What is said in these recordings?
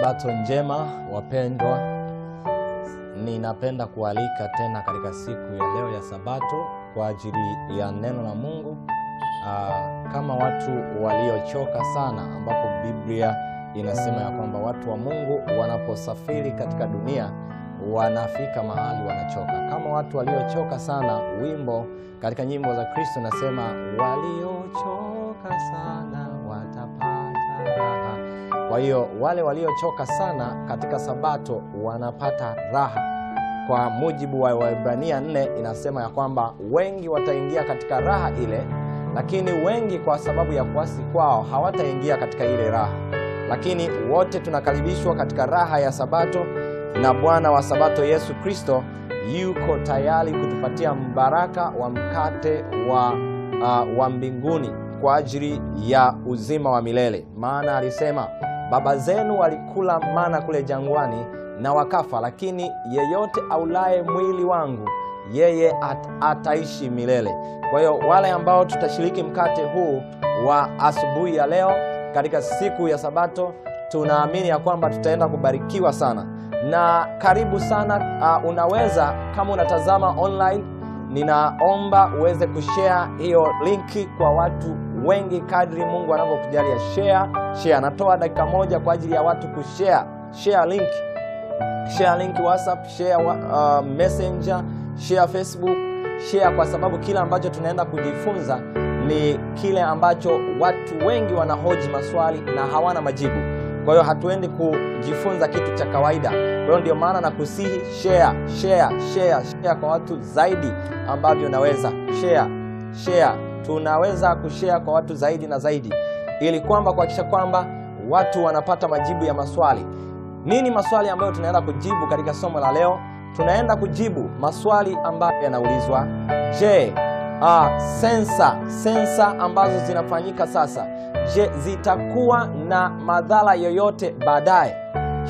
Sabato njema wapendwa. Ninapenda kualika tena katika siku ya leo ya Sabato kwa ajili ya neno la Mungu. Kama watu waliochoka sana, ambapo Biblia inasema ya kwamba watu wa Mungu wanaposafiri katika dunia wanafika mahali wanachoka. Kama watu waliochoka sana, wimbo katika nyimbo za Kristo nasema waliochoka sana watapata raha. Kwa hiyo wale waliochoka sana katika Sabato wanapata raha. Kwa mujibu wa Waebrania 4 inasema ya kwamba wengi wataingia katika raha ile, lakini wengi kwa sababu ya kuasi kwao hawataingia katika ile raha. Lakini wote tunakaribishwa katika raha ya Sabato, na Bwana wa Sabato Yesu Kristo yuko tayari kutupatia mbaraka wa mkate wa mbinguni kwa ajili ya uzima wa milele. Maana alisema baba zenu walikula mana kule jangwani na wakafa, lakini yeyote aulaye mwili wangu yeye ataishi milele. Kwa hiyo wale ambao tutashiriki mkate huu wa asubuhi ya leo katika siku ya Sabato, tunaamini ya kwamba tutaenda kubarikiwa sana. Na karibu sana. Unaweza, kama unatazama online, ninaomba uweze kushare hiyo linki kwa watu wengi kadri Mungu anavyokujalia. Share. Natoa dakika moja kwa ajili ya watu kushare. Share link WhatsApp, share Messenger, share Facebook, share, kwa sababu kila ambacho tunaenda kujifunza ni kile ambacho watu wengi wanahoji maswali na hawana majibu. Kwa hiyo hatuendi kujifunza kitu cha kawaida. Kwa hiyo ndio maana nakusihi share kwa watu zaidi ambavyo naweza. Share. Tunaweza kushare kwa watu zaidi na zaidi, ili kwamba kuhakikisha kwamba watu wanapata majibu ya maswali. Nini maswali ambayo tunaenda kujibu katika somo la leo? Tunaenda kujibu maswali ambayo yanaulizwa. Je, sensa ambazo zinafanyika sasa, je, zitakuwa na madhara yoyote baadaye?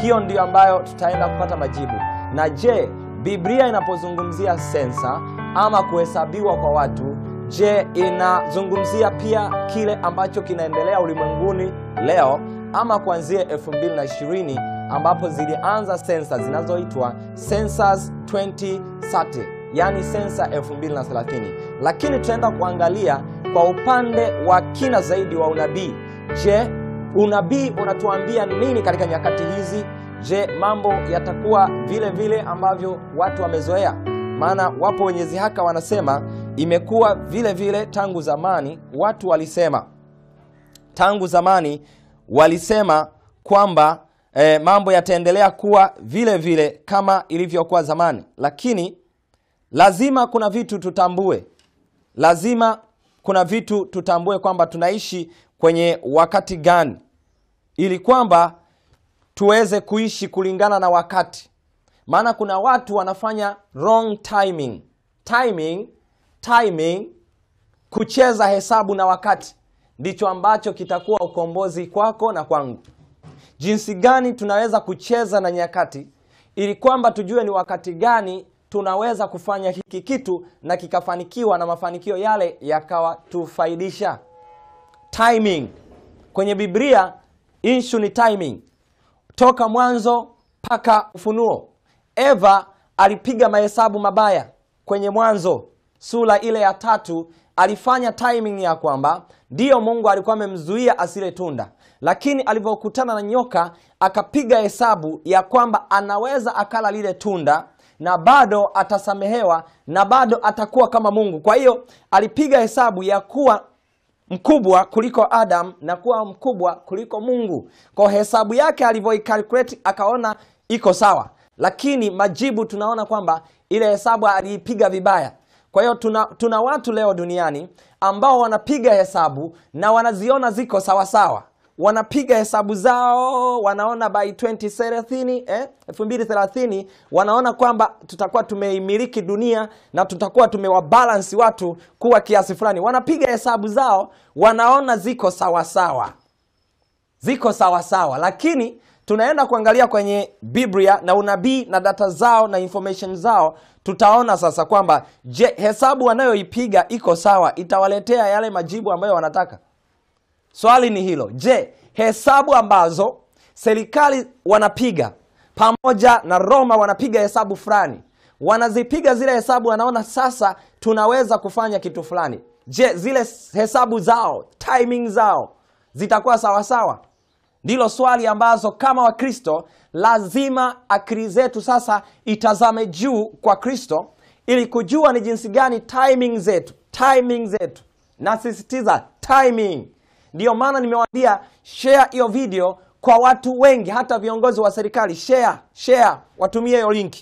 Hiyo ndio ambayo tutaenda kupata majibu. Na je, Biblia inapozungumzia sensa ama kuhesabiwa kwa watu, je, inazungumzia pia kile ambacho kinaendelea ulimwenguni leo, ama kuanzia 2020 ambapo zilianza sensa zinazoitwa Census 2030, yani sensa 2030. Lakini tutaenda kuangalia kwa upande wa kina zaidi wa unabii. Je, unabii unatuambia nini katika nyakati hizi? Je, mambo yatakuwa vile vile ambavyo watu wamezoea? Maana wapo wenye zihaka wanasema imekuwa vile vile tangu zamani. Watu walisema tangu zamani, walisema kwamba mambo yataendelea kuwa vile vile kama ilivyokuwa zamani. Lakini lazima kuna vitu tutambue kwamba tunaishi kwenye wakati gani, ili kwamba tuweze kuishi kulingana na wakati. Maana kuna watu wanafanya wrong timing, kucheza hesabu na wakati. Ndicho ambacho kitakuwa ukombozi kwako na kwangu. Jinsi gani tunaweza kucheza na nyakati, ili kwamba tujue ni wakati gani tunaweza kufanya hiki kitu na kikafanikiwa, na mafanikio yale yakawa tufaidisha. Timing. Kwenye Biblia issue ni timing. Toka Mwanzo mpaka Ufunuo, Eva alipiga mahesabu mabaya. Kwenye Mwanzo sura ile ya 3 alifanya timing ya kwamba ndiyo Mungu alikuwa amemzuia asile tunda, lakini alipokutana na nyoka akapiga hesabu ya kwamba anaweza akala lile tunda na bado atasamehewa na bado atakuwa kama Mungu. Kwa hiyo alipiga hesabu ya kuwa mkubwa kuliko Adam na kuwa mkubwa kuliko Mungu. Kwa hesabu yake alivyoicalculate akaona iko sawa, lakini majibu tunaona kwamba ile hesabu aliipiga vibaya. Kwa hiyo tuna watu leo duniani ambao wanapiga hesabu na wanaziona ziko sawa sawa. Wanapiga hesabu zao, wanaona by 2030 wanaona kwamba tutakuwa tumeimiliki dunia na tutakuwa tumewabalance watu kuwa kiasi fulani. Wanapiga hesabu zao, wanaona ziko sawa sawa. Lakini tunaenda kuangalia kwenye Biblia na unabii na data zao na information zao, tutaona sasa kwamba je, hesabu wanayoipiga iko sawa, itawaletea yale majibu ambayo wanataka? Swali ni hilo. Je, hesabu ambazo serikali wanapiga pamoja na Roma wanapiga hesabu fulani. Wanazipiga zile hesabu, wanaona sasa tunaweza kufanya kitu fulani. Je, zile hesabu zao, timing zao zitakuwa sawa sawa? Ndilo swali ambazo kama Wakristo lazima akili zetu sasa itazame juu kwa Kristo ili kujua ni jinsi gani timing zetu. Nasisitiza timing. Ndio maana nimewaambia share hiyo video kwa watu wengi, hata viongozi wa serikali. Share, watumie hiyo link.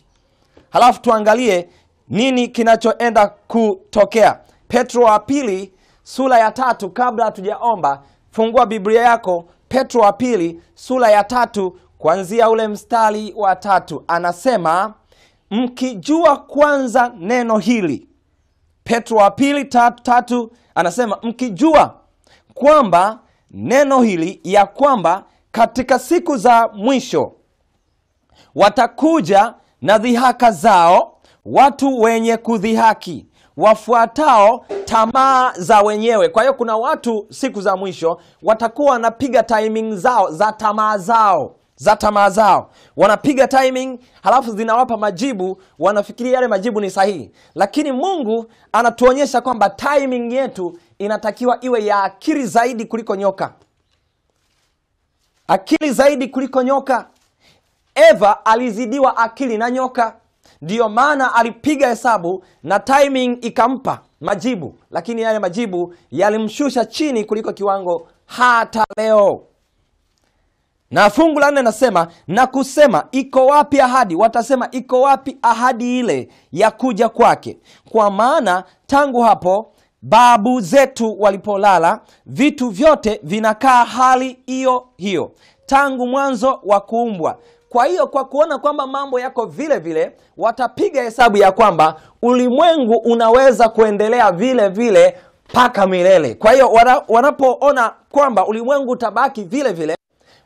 Halafu tuangalie nini kinachoenda kutokea. Petro wa pili sura ya 3, kabla hatujaomba fungua Biblia yako. Petro wa pili sura ya 3 kuanzia ule mstari wa 3 anasema, mkijua kwanza neno hili. Petro wa pili 3 anasema, mkijua kwamba neno hili, ya kwamba katika siku za mwisho watakuja na dhihaka zao watu wenye kudhihaki, wafuatao tamaa za wenyewe. Kwa hiyo kuna watu siku za mwisho watakuwa wanapiga timing zao za tamaa zao. Wanapiga timing, halafu zinawapa majibu, wanafikiria yale majibu ni sahihi. Lakini Mungu anatuonyesha kwamba timing yetu inatakiwa iwe ya akili zaidi kuliko nyoka. Akili zaidi kuliko nyoka. Eva alizidiwa akili na nyoka. Ndiyo maana alipiga hesabu na timing ikampa majibu, lakini yale majibu yalimshusha chini kuliko kiwango hata leo. Na fungu la 4 nasema, na kusema iko wapi ahadi? Watasema iko wapi ahadi ile ya kuja kwake? Kwa maana tangu hapo babu zetu walipolala, vitu vyote vinakaa hali hiyo hiyo tangu mwanzo wa kuumbwa. Kwa hiyo kwa kuona kwamba mambo yako vile vile, watapiga hesabu ya kwamba ulimwengu unaweza kuendelea vile vile mpaka milele. Kwa hiyo wanapoona kwamba ulimwengu utabaki vile vile,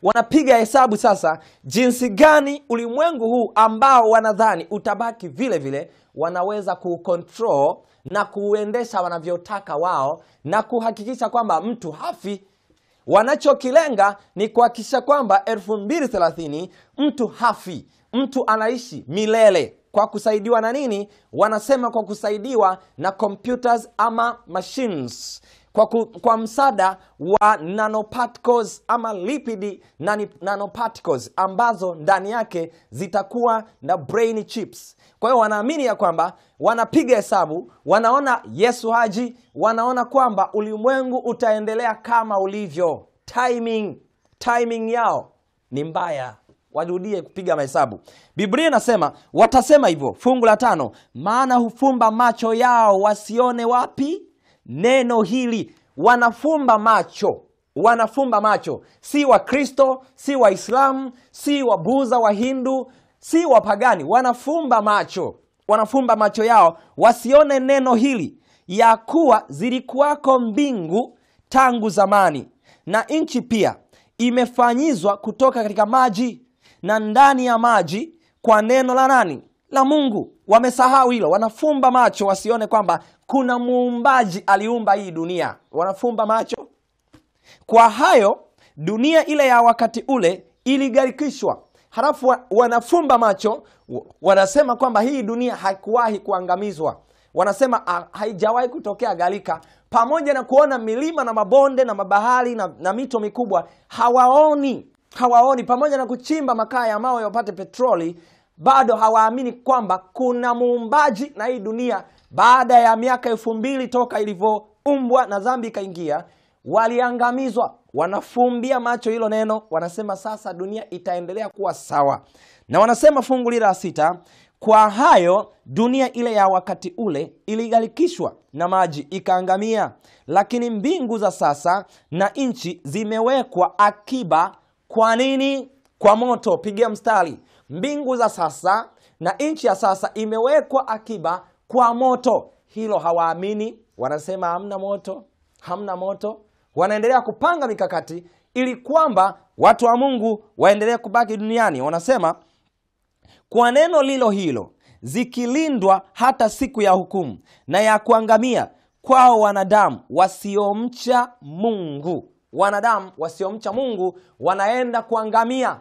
wanapiga hesabu sasa jinsi gani ulimwengu huu ambao wanadhani utabaki vile vile wanaweza kucontrol na kuuendesha wanavyotaka wao, na kuhakikisha kwamba mtu hafi. Wanachokilenga ni kuhakikisha kwamba 2030 mtu hafi, mtu anaishi milele. Kwa kusaidiwa na nini? Wanasema kwa kusaidiwa na computers ama machines, kwa msaada wa nanoparticles ama lipid nanoparticles ambazo ndani yake zitakuwa na brain chips. Kwa hiyo wanaamini ya kwamba wanapiga hesabu, wanaona Yesu haji, wanaona kwamba ulimwengu utaendelea kama ulivyo. Timing yao ni mbaya. Warudie kupiga mahesabu. Biblia inasema watasema hivyo, fungu la 5, maana hufumba macho yao wasione wapi neno hili. Wanafumba macho. Si wa Kristo, si wa Islamu, si wa Buddha, wa Hindu, si wa pagani. Wanafumba macho yao wasione neno hili, ya kuwa zilikuwako mbingu tangu zamani, na nchi pia imefanyizwa kutoka katika maji, na ndani ya maji kwa neno la nani? La Mungu. Wamesahau hilo. Wanafumba macho wasione kwamba kuna muumbaji aliumba hii dunia. Wanafumba macho. Kwa hayo dunia ile ya wakati ule iligarikishwa. Halafu wanafumba macho, wanasema kwamba hii dunia haikuwahi kuangamizwa. Wanasema haijawahi kutokea gharika. Pamoja na kuona milima na mabonde na mabahari na mito mikubwa, hawaoni. Pamoja na kuchimba makaa ya mawe wapate petroli, bado hawaamini kwamba kuna muumbaji na hii dunia. Baada ya miaka 2000 toka ilivyoumbwa na dhambi ikaingia, waliangamizwa. Wanafumbia macho hilo neno, wanasema sasa dunia itaendelea kuwa sawa. Na wanasema fungu la 6, kwa hayo dunia ile ya wakati ule iligarikishwa na maji ikaangamia, lakini mbingu za sasa na nchi zimewekwa akiba. Kwa nini? Kwa moto. Pigia mstari. Mbingu za sasa na nchi ya sasa imewekwa akiba kwa moto. Hilo hawaamini. Wanasema hamna moto. Wanaendelea kupanga mikakati ili kwamba watu wa Mungu waendelee kubaki duniani. Wanasema kwa neno lilo hilo zikilindwa hata siku ya hukumu na ya kuangamia kwao wanadamu wasiomcha Mungu. wanadamu wasiomcha Mungu wanaenda kuangamia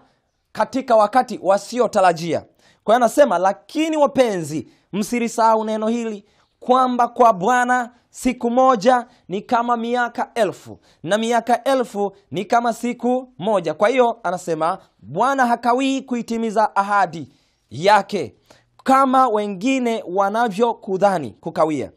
katika wakati wasiotarajia. Kwa hiyo anasema, lakini wapenzi, msilisahau neno hili, kwamba kwa Bwana siku moja ni kama miaka 1000 na miaka 1000 ni kama siku moja. Kwa hiyo anasema Bwana hakawii kuitimiza ahadi yake kama wengine wanavyokudhani kukawia,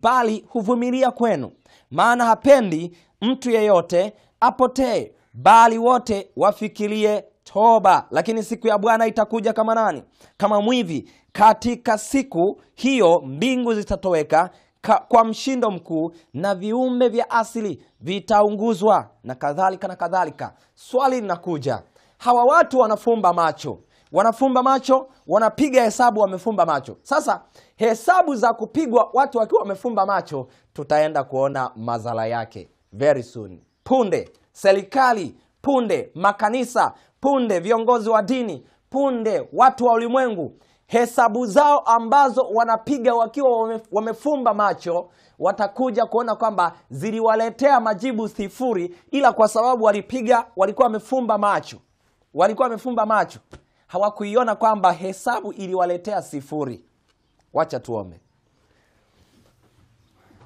bali huvumilia kwenu, maana hapendi mtu yeyote apotee, bali wote wafikirie toba. Lakini siku ya Bwana itakuja kama nani? Kama mwivi. Katika siku hiyo mbingu zitatoweka kwa mshindo mkuu, na viumbe vya asili vitaunguzwa, na kadhalika na kadhalika. Swali linakuja, hawa watu wanafumba macho, wanapiga hesabu wamefumba macho. Sasa hesabu za kupigwa watu wakiwa wamefumba macho, tutaenda kuona madhara yake very soon. Punde serikali, punde makanisa, punde viongozi wa dini, punde watu wa ulimwengu, hesabu zao ambazo wanapiga wakiwa wamefumba macho, watakuja kuona kwamba ziliwaletea majibu sifuri, ila kwa sababu walikuwa wamefumba macho, hawakuiona kwamba hesabu iliwaletea sifuri.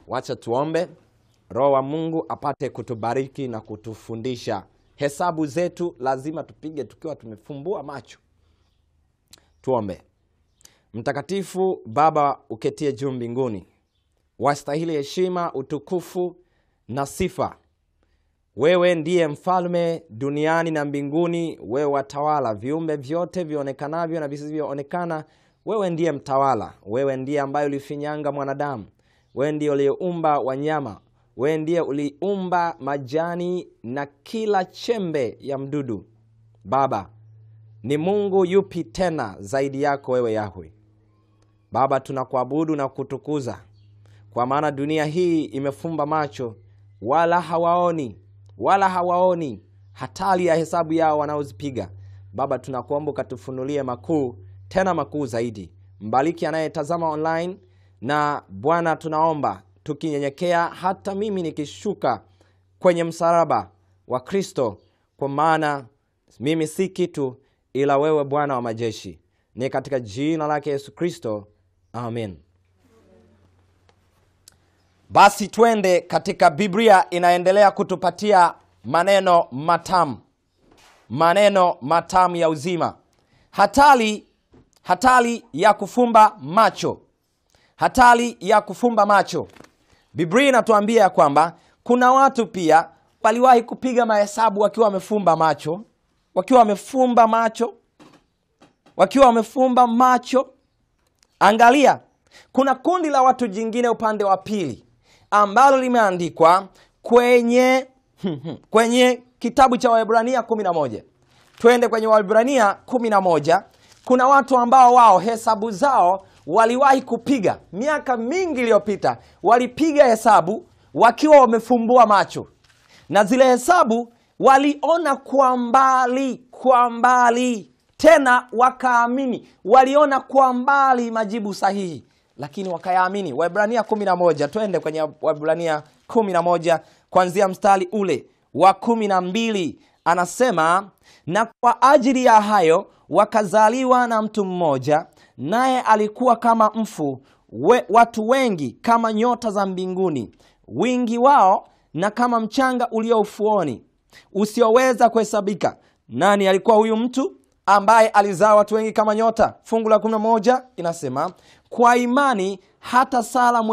Wacha tuombe. Roho wa Mungu apate kutubariki na kutufundisha. Hesabu zetu lazima tupige tukiwa tumefumbua macho. Tuombe. Mtakatifu Baba uketie juu mbinguni, wastahili heshima, utukufu na sifa. Wewe ndiye mfalme duniani na mbinguni. Wewe watawala viumbe vyote vionekanavyo na visivyoonekana. Wewe ndiye mtawala. Wewe ndiye ambaye ulifinyanga mwanadamu. Wewe ndiye uliumba wanyama. Wewe ndiye uliumba majani na kila chembe ya mdudu. Baba, ni Mungu yupi tena zaidi yako wewe Yahweh? Baba, tunakuabudu na kutukuza, kwa maana dunia hii imefumba macho, wala hawaoni hatari ya hesabu yao wanaozipiga. Baba, tunakuomba katufunulie makuu, tena makuu zaidi. Mbariki anayetazama online, na Bwana tunaomba tukinyenyekea, hata mimi nikishuka kwenye msalaba wa Kristo, kwa maana mimi si kitu ila wewe Bwana wa majeshi. Ni katika jina lake Yesu Kristo, amen. Basi twende katika Biblia, inaendelea kutupatia maneno matamu ya uzima. Hatari ya kufumba macho. Biblia inatuambia kwamba kuna watu pia waliwahi kupiga mahesabu wakiwa wamefumba macho. Angalia, kuna kundi la watu jingine upande wa pili ambalo limeandikwa kwenye kitabu cha Waebrania 11. Twende kwenye Waebrania 11. Kuna watu ambao wao hesabu zao waliwahi kupiga miaka mingi iliyopita. Walipiga hesabu wakiwa wamefumbua macho, na zile hesabu waliona kwa mbali, tena wakaamini. Waliona kwa mbali majibu sahihi, lakini wakayaamini. Waebrania 11, twende kwenye Waebrania 11 kuanzia mstari ule wa 12. Anasema, na kwa ajili ya hayo wakazaliwa na mtu mmoja, naye alikuwa kama mfu, watu wengi kama nyota za mbinguni, wingi wao na kama mchanga ulio ufuoni, usioweza kuhesabika. Nani alikuwa huyu mtu ambaye alizaa watu wengi kama nyota? Fungu la 11 inasema, kwa imani hata Sara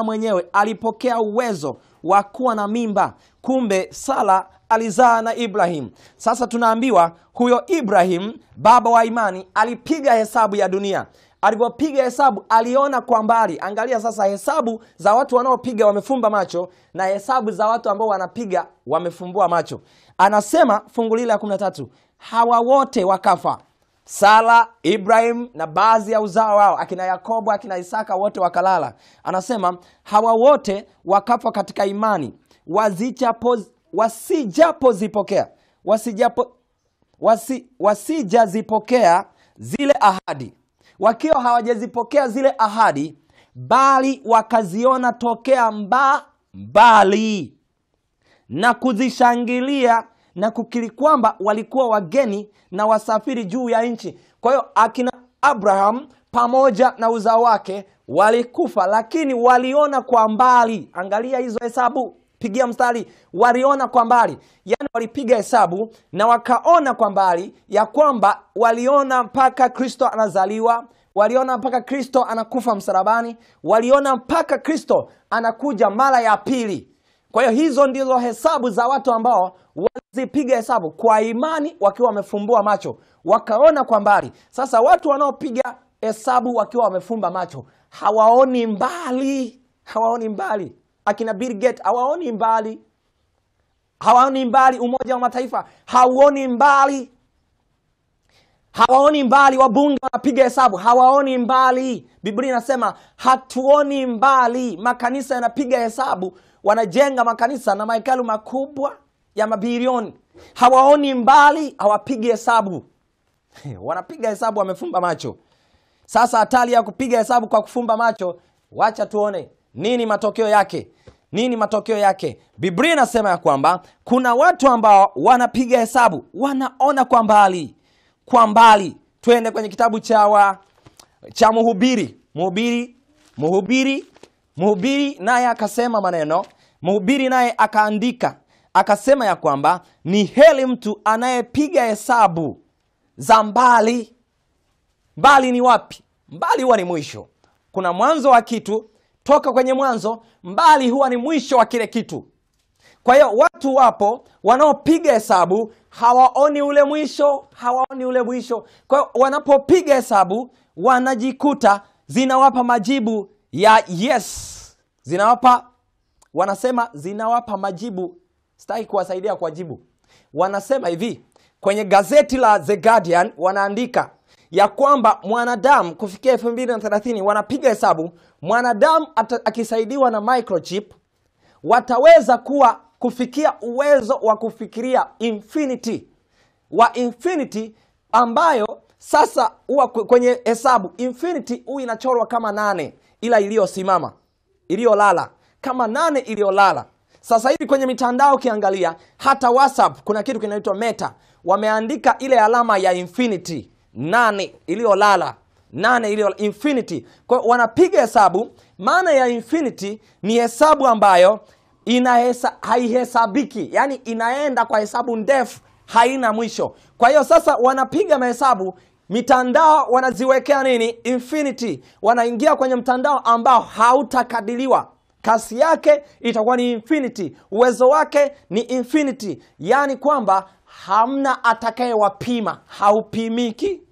mwenyewe alipokea uwezo wa kuwa na mimba. Kumbe Sara alizaa na Ibrahim. Sasa tunaambiwa huyo Ibrahim, baba wa imani, alipiga hesabu ya dunia. Alipopiga hesabu aliona kwa mbali. Angalia sasa hesabu za watu wanaopiga wamefumba macho na hesabu za watu ambao wanapiga wamefumbua macho. Anasema fungu la 13, hawa wote wakafa. Sara, Ibrahim na baadhi ya uzao wao, akina Yakobo, akina Isaka, wote wakalala. Anasema hawa wote wakafa katika imani, wasijazipokea zile ahadi. Wakiwa hawajazipokea zile ahadi, bali wakaziona tokea mbali na kuzishangilia na kukiri kwamba walikuwa wageni na wasafiri juu ya nchi. Kwa hiyo akina Abraham pamoja na uzao wake walikufa, lakini waliona kwa mbali. Angalia hizo hesabu, pigia mstari, waliona kwa mbali. Yani walipiga hesabu na wakaona kwa mbali ya kwamba waliona mpaka Kristo anazaliwa, waliona mpaka Kristo anakufa msalabani, waliona mpaka Kristo anakuja mara ya pili. Kwa hiyo hizo ndizo hesabu za watu ambao walizipiga hesabu kwa imani wakiwa wamefumbua macho, wakaona kwa mbali. Sasa watu wanaopiga hesabu wakiwa wamefumba macho hawaoni mbali, hawaoni mbali. Akina Bill Gates hawaoni mbali, hawaoni mbali. Umoja wa Mataifa hauoni mbali, hawaoni mbali. Wabunge wanapiga hesabu, hawaoni mbali. Biblia inasema hatuoni mbali. Makanisa yanapiga hesabu, wanajenga makanisa na mahekalu makubwa ya mabilioni, hawaoni mbali, hawapigi hesabu. Wanapiga hesabu wamefumba macho. Sasa hatari ya kupiga hesabu kwa kufumba macho, wacha tuone nini matokeo yake. Nini matokeo yake? Biblia inasema ya kwamba kuna watu ambao wanapiga hesabu, wanaona kwa mbali, kwa mbali. Twende kwenye kitabu cha Mhubiri naye akasema maneno. Mhubiri naye akaandika, akasema ya kwamba ni heri mtu anayepiga hesabu za mbali. Mbali ni wapi? Mbali huwa ni mwisho. Kuna mwanzo wa kitu, toka kwenye mwanzo, mbali huwa ni mwisho wa kile kitu. Kwa hiyo watu wapo wanaopiga hesabu hawaoni ule mwisho, hawaoni ule mwisho. Kwa hiyo wanapopiga hesabu wanajikuta zinawapa majibu ya yes. Zinawapa majibu. Sitaki kuwasaidia kwa jibu. Wanasema hivi, kwenye gazeti la The Guardian wanaandika ya kwamba mwanadamu kufikia 2030 wanapiga hesabu, mwanadamu akisaidiwa na microchip wataweza kufikia uwezo wa kufikiria infinity. Wa infinity ambayo sasa huwa kwenye hesabu infinity huwa inachorwa kama 8 ila iliyosimama, iliyolala, kama 8 iliyolala. Sasa hivi kwenye mitandao ukiangalia, hata WhatsApp kuna kitu kinaitwa Meta, wameandika ile alama ya infinity, 8 iliyolala, 8 iliyolala, infinity. Kwa wanapiga hesabu. Maana ya infinity ni hesabu ambayo haihesabiki, yani inaenda kwa hesabu ndefu, haina mwisho. Kwa hiyo sasa wanapiga mahesabu, mitandao wanaziwekea nini? Infinity. Wanaingia kwenye mtandao ambao hautakadiriwa, kasi yake itakuwa ni infinity, uwezo wake ni infinity, yani kwamba hamna atakayewapima, haupimiki,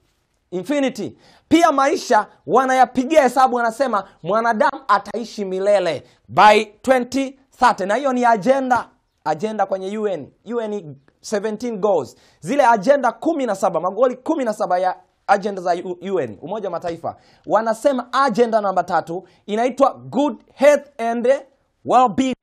infinity. Pia maisha wanayapigia hesabu, wanasema mwanadamu ataishi milele by 2030, na hiyo ni agenda kwenye UN 17 goals, zile agenda 17, magoli 17 ya agenda za UN, Umoja wa Mataifa. Wanasema agenda namba 3 inaitwa good health and well-being,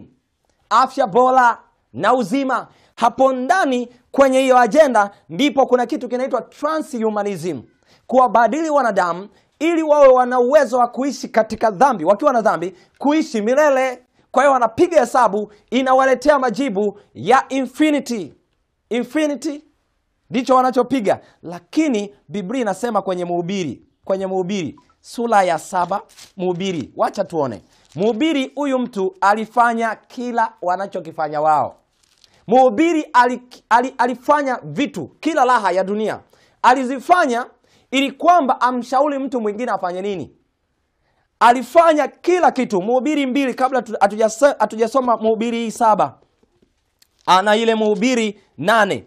afya bora na uzima. Hapo ndani kwenye hiyo agenda ndipo kuna kitu kinaitwa transhumanism, kuwabadili wanadamu ili wawe wana uwezo wa kuishi katika dhambi, wakiwa na dhambi, kuishi milele. Kwa hiyo wanapiga hesabu, inawaletea majibu ya infinity. Infinity ndicho wanachopiga. Lakini Biblia inasema kwenye Mhubiri sura ya 7, Mhubiri, wacha tuone. Mhubiri, huyu mtu alifanya kila wanachokifanya wao. Mhubiri alifanya vitu, kila raha ya dunia alizifanya ili kwamba amshauri mtu mwingine afanye nini. Alifanya kila kitu. Mhubiri 2, kabla hatujasoma Mhubiri 7 ana ile Mhubiri 8,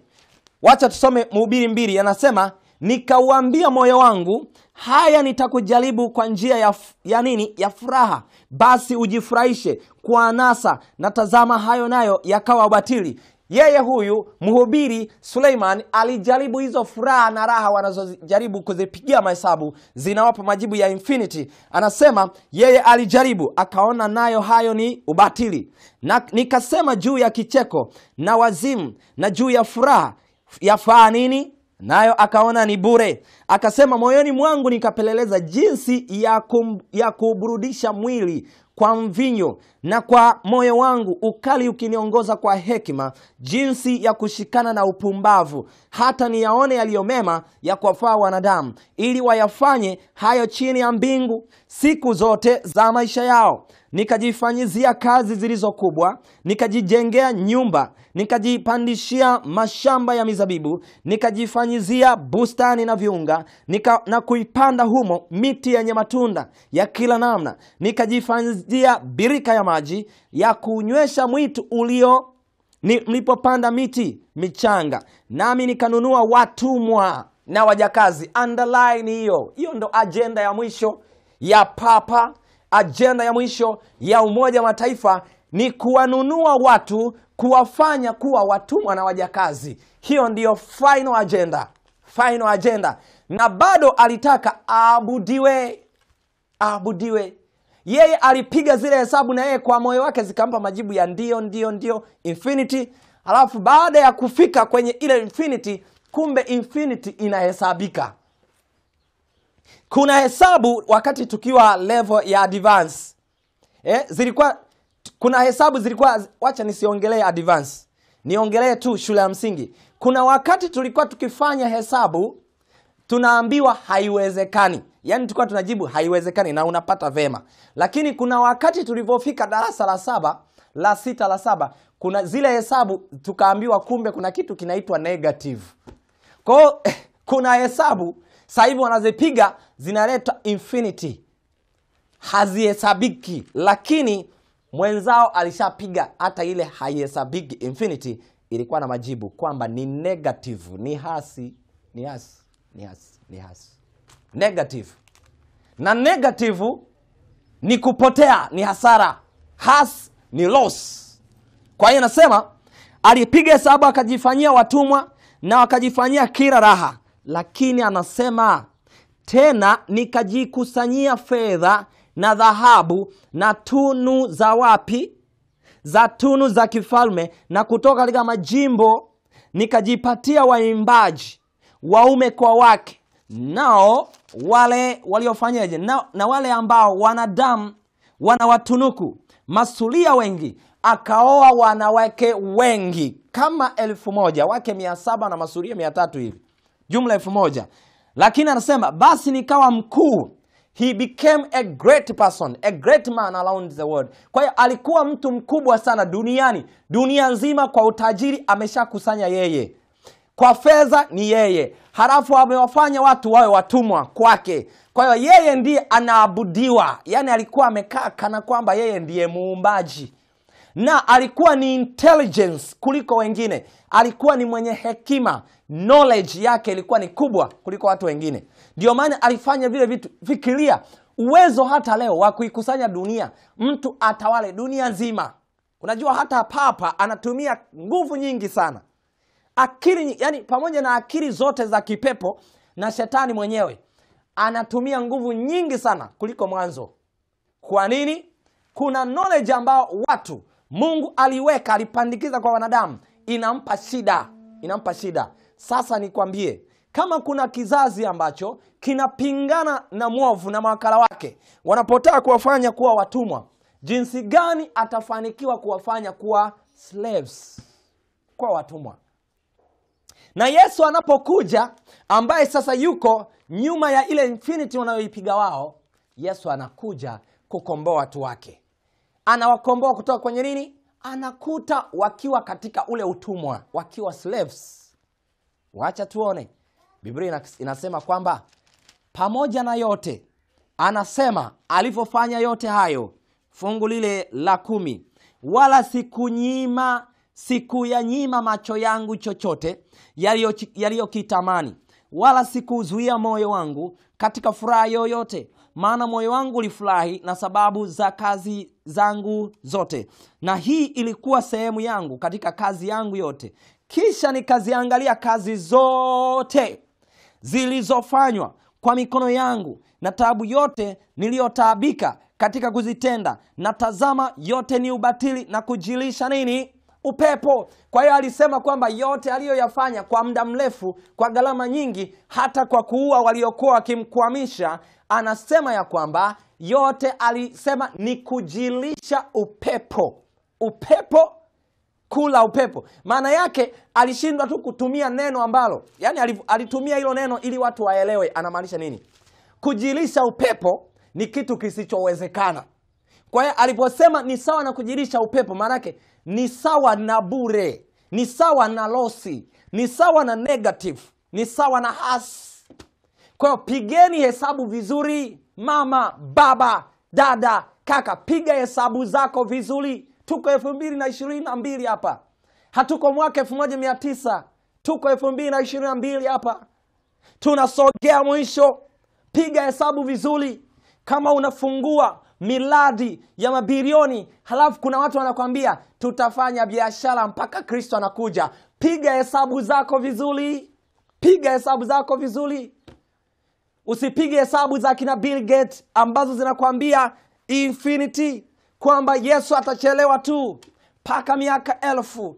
wacha tusome Mhubiri 2. Anasema, nikauambia moyo wangu, haya nitakujaribu kwa njia ya nini? Ya furaha, basi ujifurahishe kwa anasa, na tazama hayo nayo yakawa batili. Yeye huyu mhubiri Suleiman alijaribu hizo furaha na raha wanazojaribu kuzipigia mahesabu, zinawapa majibu ya infinity. Anasema yeye alijaribu, akaona nayo hayo ni ubatili. Na nikasema juu ya kicheko na wazimu na juu ya furaha yafaa nini? Nayo akaona ni bure. Akasema moyoni mwangu nikapeleleza jinsi ya kuburudisha mwili kwa mvinyo, na kwa moyo wangu ukali ukiniongoza kwa hekima, jinsi ya kushikana na upumbavu, hata niyaone yaliyo mema ya kuwafaa wanadamu, ili wayafanye hayo chini ya mbingu siku zote za maisha yao. Nikajifanyizia kazi zilizo kubwa, nikajijengea nyumba, nikajipandishia mashamba ya mizabibu, nikajifanyizia bustani na viunga, na kuipanda humo miti yenye matunda ya kila namna. Nikajifanyizia birika ya maji ya kunywesha mwitu nilipopanda miti michanga. Nami nikanunua watumwa na wajakazi. Underline hiyo. Hiyo ndo agenda ya mwisho ya Papa. Agenda ya mwisho ya Umoja wa Mataifa ni kuwanunua watu, kuwafanya kuwa watumwa na wajakazi. Hiyo ndiyo final agenda. Final agenda. Na bado alitaka aabudiwe. Yeye alipiga zile hesabu na yeye kwa moyo wake zikampa majibu ya ndio, infinity. Alafu baada ya kufika kwenye ile infinity, kumbe infinity inahesabika. Kuna hesabu wakati tukiwa level ya advance. Kuna hesabu zilikuwa, wacha nisiongelee advance, niongelee tu shule ya msingi. Kuna wakati tulikuwa tukifanya hesabu tunaambiwa haiwezekani. Yaani tulikuwa tunajibu haiwezekani na unapata vema. Lakini kuna wakati tulipofika darasa la 7, la 6, la 7, kuna zile hesabu tukaambiwa kumbe kuna kitu kinaitwa negative. Kwa hiyo kuna hesabu sasa hivi wanazipiga zinaleta infinity, hazihesabiki, lakini mwenzao alishapiga hata ile haihesabiki infinity, ilikuwa na majibu kwamba ni negative, ni hasi. Negative. Na negative ni kupotea, ni hasara. Has ni loss. Kwa hiyo nasema alipiga hesabu akajifanyia watumwa na akajifanyia kila raha. Lakini anasema tena nikajikusanyia fedha na dhahabu na tunu za wapi? Za tunu za kifalme, na kutoka katika majimbo nikajipatia waimbaji waume kwa wake. Nao wale waliofanyaje? Na wale ambao wanadamu wanawatunuku masulia wengi, akaoa wanawake wengi kama 1000, wake 700 na masulia 300 hivi, jumla 1000. Lakini anasema basi nikawa mkuu. He became a great person, a great man around the world. Kwa hiyo alikuwa mtu mkubwa sana duniani, dunia nzima kwa utajiri ameshakusanya yeye. Kwa fedha ni yeye. Halafu amewafanya watu wawe watumwa kwake. Kwa hiyo yeye ndiye anaabudiwa. Yaani alikuwa amekaa kana kwamba yeye ndiye muumbaji. Na alikuwa ni intelligence kuliko wengine. Alikuwa ni mwenye hekima. Knowledge yake ilikuwa ni kubwa kuliko watu wengine. Ndio maana alifanya vile vitu. Fikiria uwezo hata leo wa kuikusanya dunia, mtu atawale dunia nzima. Unajua hata Papa anatumia nguvu nyingi sana. Akili, yani pamoja na akili zote za kipepo na shetani mwenyewe, anatumia nguvu nyingi sana kuliko mwanzo. Kwa nini? Kuna knowledge ambao watu Mungu aliweka, alipandikiza kwa wanadamu, inampa shida. Sasa nikwambie, kama kuna kizazi ambacho kinapingana na mwovu na mawakala wake, wanapotaka kuwafanya kuwa watumwa, jinsi gani atafanikiwa kuwafanya kuwa slaves, kwa watumwa? Na Yesu anapokuja, ambaye sasa yuko nyuma ya ile infinity wanayoipiga wao, Yesu anakuja kukomboa watu wake. Anawakomboa kutoka kwenye nini? Anakuta wakiwa katika ule utumwa, wakiwa slaves. Wacha tuone. Biblia inasema kwamba pamoja na yote, anasema alivyofanya yote hayo, fungu lile la 10, wala sikuyanyima macho yangu chochote yaliyokitamani, wala sikuzuia moyo wangu katika furaha yoyote, maana moyo wangu ulifurahi na sababu za kazi zangu zote, na hii ilikuwa sehemu yangu katika kazi yangu yote. Kisha nikaziangalia kazi zote zilizofanywa kwa mikono yangu, na taabu yote niliyotaabika katika kuzitenda, na tazama yote ni ubatili na kujilisha nini? upepo. Kwa hiyo alisema kwamba yote aliyoyafanya kwa muda mrefu, kwa gharama nyingi, hata kwa kuua waliokuwa wakimkwamisha, anasema ya kwamba yote alisema ni kujilisha upepo. Upepo, kula upepo. Maana yake alishindwa tu kutumia neno ambalo, yani alitumia hilo neno ili watu waelewe anamaanisha nini. Kujilisha upepo ni kitu kisichowezekana. Kwa hiyo aliposema ni sawa na kujilisha upepo, maana yake ni sawa na bure, ni sawa na losi, ni sawa na negative, ni sawa na hasi. Kwa hiyo pigeni hesabu vizuri, mama, baba, dada, kaka, piga hesabu zako vizuri. Tuko 2022 hapa. Hatuko mwaka 1900. Tuko 2022 hapa. Tunasogea mwisho. Piga hesabu vizuri. Kama unafungua miladi ya mabilioni, halafu kuna watu wanakuambia tutafanya biashara mpaka Kristo anakuja, piga hesabu zako vizuri. Piga hesabu zako vizuri. Usipige hesabu za kina Bill Gates ambazo zinakwambia infinity, kwamba Yesu atachelewa tu mpaka miaka 1000.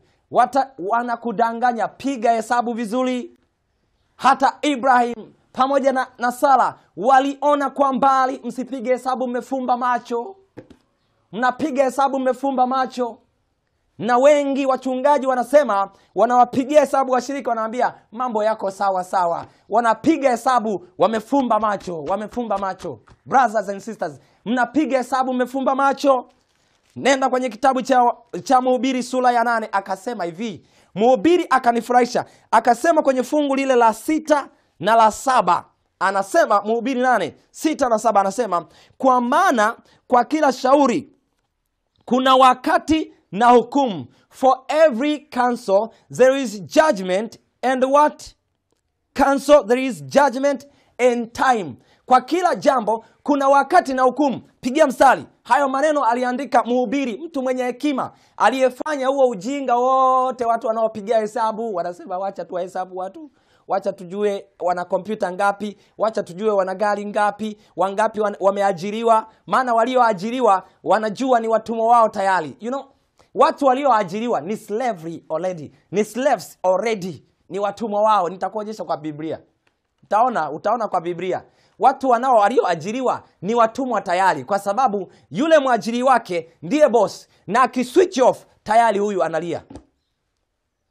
Wanakudanganya. Piga hesabu vizuri. Hata Ibrahim pamoja na Sara waliona kwa mbali. Msipige hesabu mmefumba macho. Mnapiga hesabu mmefumba macho. Na wengi wachungaji wanasema, wanawapigia hesabu washirika, wanaambia mambo yako sawa sawa. Wanapiga hesabu wamefumba macho, wamefumba macho. Brothers and sisters, mnapiga hesabu mmefumba macho. Nenda kwenye kitabu cha Mhubiri sura ya 8, akasema hivi. Mhubiri akanifurahisha. Akasema kwenye fungu lile la 6 na la 7. Anasema Mhubiri 8, 6 na 7, anasema kwa maana kwa kila shauri kuna wakati na hukumu. For every counsel there is judgment, and what counsel there is judgment and time. Kwa kila jambo kuna wakati na hukumu. Pigia mstari. Hayo maneno aliandika Mhubiri, mtu mwenye hekima, aliyefanya huo ujinga wote. Watu wanaopigia hesabu wanasema wacha tu hesabu watu, wacha tujue wana kompyuta ngapi, wacha tujue wana gari ngapi, wangapi wameajiriwa. Maana walioajiriwa wanajua ni watumwa wao tayari. You know, watu walioajiriwa ni slavery already, ni slaves already, ni watumwa wao. Nitakuonyesha kwa Biblia. Utaona kwa Biblia. Watu walioajiriwa ni watumwa tayari, kwa sababu yule mwajiri wake ndiye boss, na akiswitch off tayari huyu analia.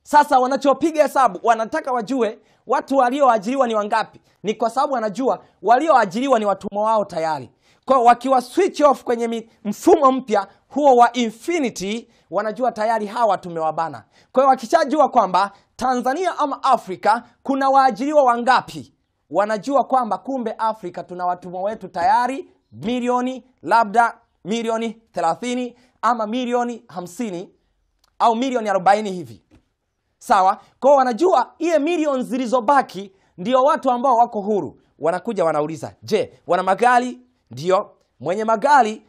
Sasa wanachopiga hesabu, wanataka wajue watu walioajiriwa ni wangapi. Ni kwa sababu wanajua walioajiriwa ni watumwa wao tayari. Kwa wakiwa switch off kwenye mfumo mpya huo wa infinity, wanajua tayari hawa tumewabana. Kwa hiyo wakishajua kwamba Tanzania ama Afrika kuna waajiriwa wangapi, wanajua kwamba kumbe Afrika tuna watumwa wetu tayari milioni, labda milioni 30 ama milioni 50 au milioni 40 hivi. Sawa? Kwa hiyo wanajua ile milioni zilizobaki ndio watu ambao wako huru. Wanakuja wanauliza, je, wana magari? Ndio. Mwenye magari,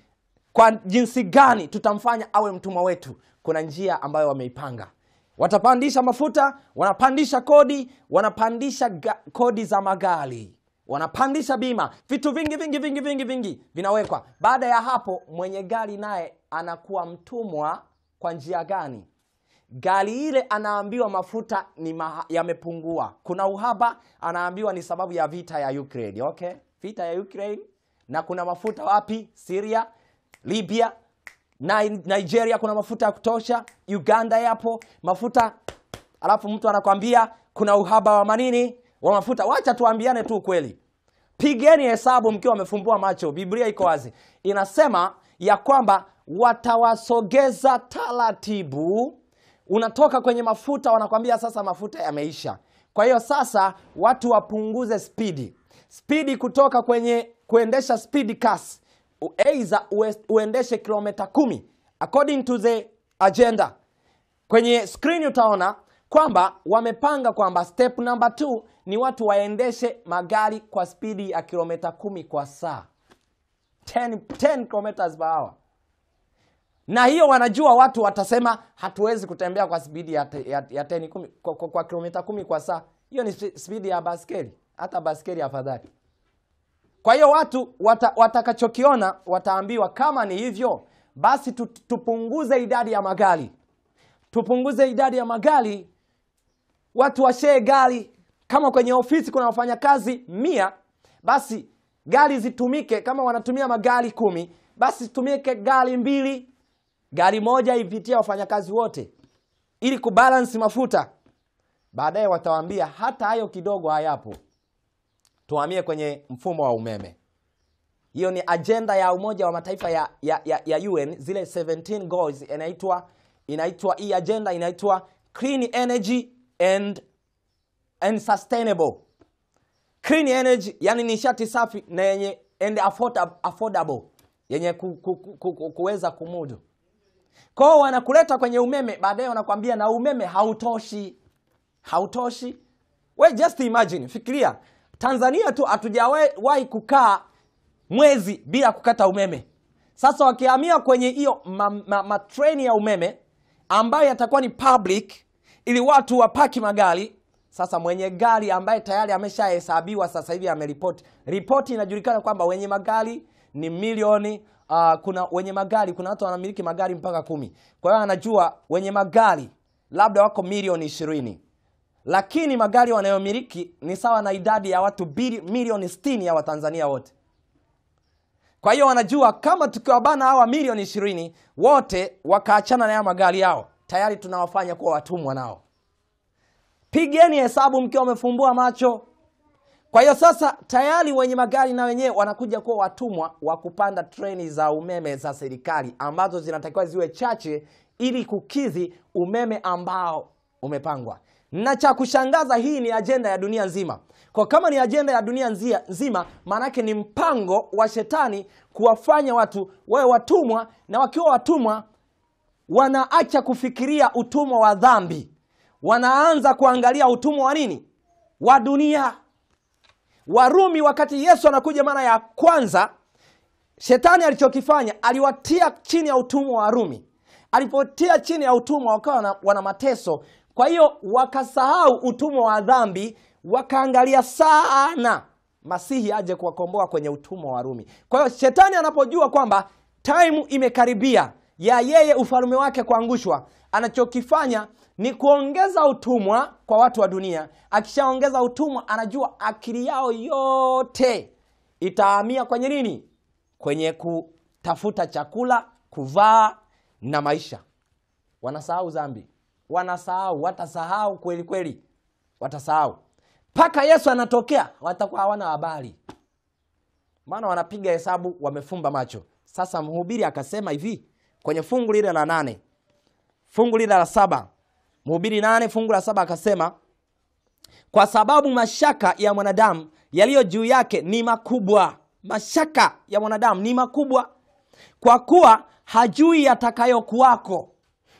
kwa jinsi gani tutamfanya awe mtumwa wetu? Kuna njia ambayo wameipanga. Watapandisha mafuta, wanapandisha kodi, wanapandisha kodi za magari, wanapandisha bima, vitu vingi vinawekwa. Baada ya hapo mwenye gari naye anakuwa mtumwa. Kwa njia gani? Gari ile anaambiwa mafuta yamepungua, kuna uhaba, anaambiwa ni sababu ya vita ya Ukraine. Okay? Vita ya Ukraine. Na kuna mafuta wapi? Syria, Libya, Nigeria kuna mafuta ya kutosha, Uganda yapo mafuta. Alafu mtu anakwambia kuna uhaba wa manini, wa mafuta. Wacha tuambiane tu kweli. Pigeni hesabu mkiwa wamefumbua macho. Biblia iko wazi. Inasema ya kwamba watawasogeza taratibu. Unatoka kwenye mafuta, wanakwambia sasa mafuta yameisha. Kwa hiyo sasa watu wapunguze speedi kutoka kwenye kuendesha speed cars. Either uendeshe kilomita 10 according to the agenda. Kwenye screen utaona kwamba wamepanga kwamba step number 2 ni watu waendeshe magari kwa speedi ya kilomita 10 kwa saa. 10 kilometers per hour. Na hiyo wanajua watu watasema hatuwezi kutembea kwa speedi ya 10 kwa kilomita 10 kwa saa. Hiyo ni speedi ya baskeli. Hata baskeli afadhali. Kwa hiyo watu watakachokiona wataambiwa kama ni hivyo basi tupunguze idadi ya magari. tupunguze idadi ya magari, watu washare gari. Kama kwenye ofisi kuna wafanyakazi 100, basi gari zitumike. Kama wanatumia magari 10, basi tumike gari 2, gari moja ipitie wafanyakazi wote ili kubalance mafuta. Baadaye watawaambia hata hayo kidogo hayapo, tuhamie kwenye mfumo wa umeme. Hiyo ni agenda ya Umoja wa Mataifa ya UN, zile 17 goals. Inaitwa hii agenda inaitwa Clean Energy and Sustainable. Clean energy, yani nishati safi na yenye and affordable, yenye kuweza kumudu. Kwa hiyo wanakuleta kwenye umeme, baadaye wanakuambia na umeme hautoshi. Hautoshi. We just imagine, fikiria, Tanzania tu hatujawahi kukaa mwezi bila kukata umeme. Sasa wakihamia kwenye hiyo matreni ya umeme ambayo yatakuwa ni public ili watu wapaki magari. Sasa mwenye gari ambaye tayari ameshahesabiwa sasa hivi ameripoti. Ripoti inajulikana kwamba wenye magari ni milioni, kuna wenye magari, kuna watu wanamiliki magari mpaka 10. Kwa hiyo anajua wenye magari labda wako milioni 20. Lakini magari wanayomiliki ni sawa na idadi ya watu milioni 60 ya Watanzania wote. Kwa hiyo wanajua kama tukiwabana hawa milioni 20 wote wakaachana na ya magari yao, tayari tunawafanya kuwa watumwa nao. Pigeni hesabu mkiwa wamefumbua macho. Kwa hiyo sasa tayari wenye magari na wenyewe wanakuja kuwa watumwa wa kupanda treni za umeme za serikali ambazo zinatakiwa ziwe chache ili kukidhi umeme ambao umepangwa. Na cha kushangaza, hii ni agenda ya dunia nzima. Kwa kama ni agenda ya dunia nzima, maana yake ni mpango wa shetani kuwafanya watu wawe watumwa, na wakiwa watumwa wanaacha kufikiria utumwa wa dhambi. Wanaanza kuangalia utumwa wa nini? Wa dunia. Warumi, wakati Yesu anakuja mara ya kwanza, shetani alichokifanya, aliwatia chini ya utumwa wa Warumi. Alipotia chini ya utumwa, wakawa wana mateso. Kwa hiyo wakasahau utumwa wa dhambi, wakaangalia sana Masihi aje kuwakomboa kwenye utumwa wa Warumi. Kwa hiyo shetani anapojua kwamba time imekaribia ya yeye ufalme wake kuangushwa, anachokifanya ni kuongeza utumwa kwa watu wa dunia. Akishaongeza utumwa, anajua akili yao yote itahamia kwenye nini? Kwenye kutafuta chakula, kuvaa na maisha. Wanasahau dhambi. Watasahau kweli kweli. Watasahau. Paka Yesu anatokea, watakuwa hawana habari. Maana wanapiga hesabu, wamefumba macho. Sasa Mhubiri akasema hivi kwenye fungu lile la 8. Fungu lile la 7. Mhubiri 8 fungu la 7 akasema, kwa sababu mashaka ya mwanadamu yaliyo juu yake ni makubwa. Mashaka ya mwanadamu ni makubwa, kwa kuwa hajui yatakayokuwako.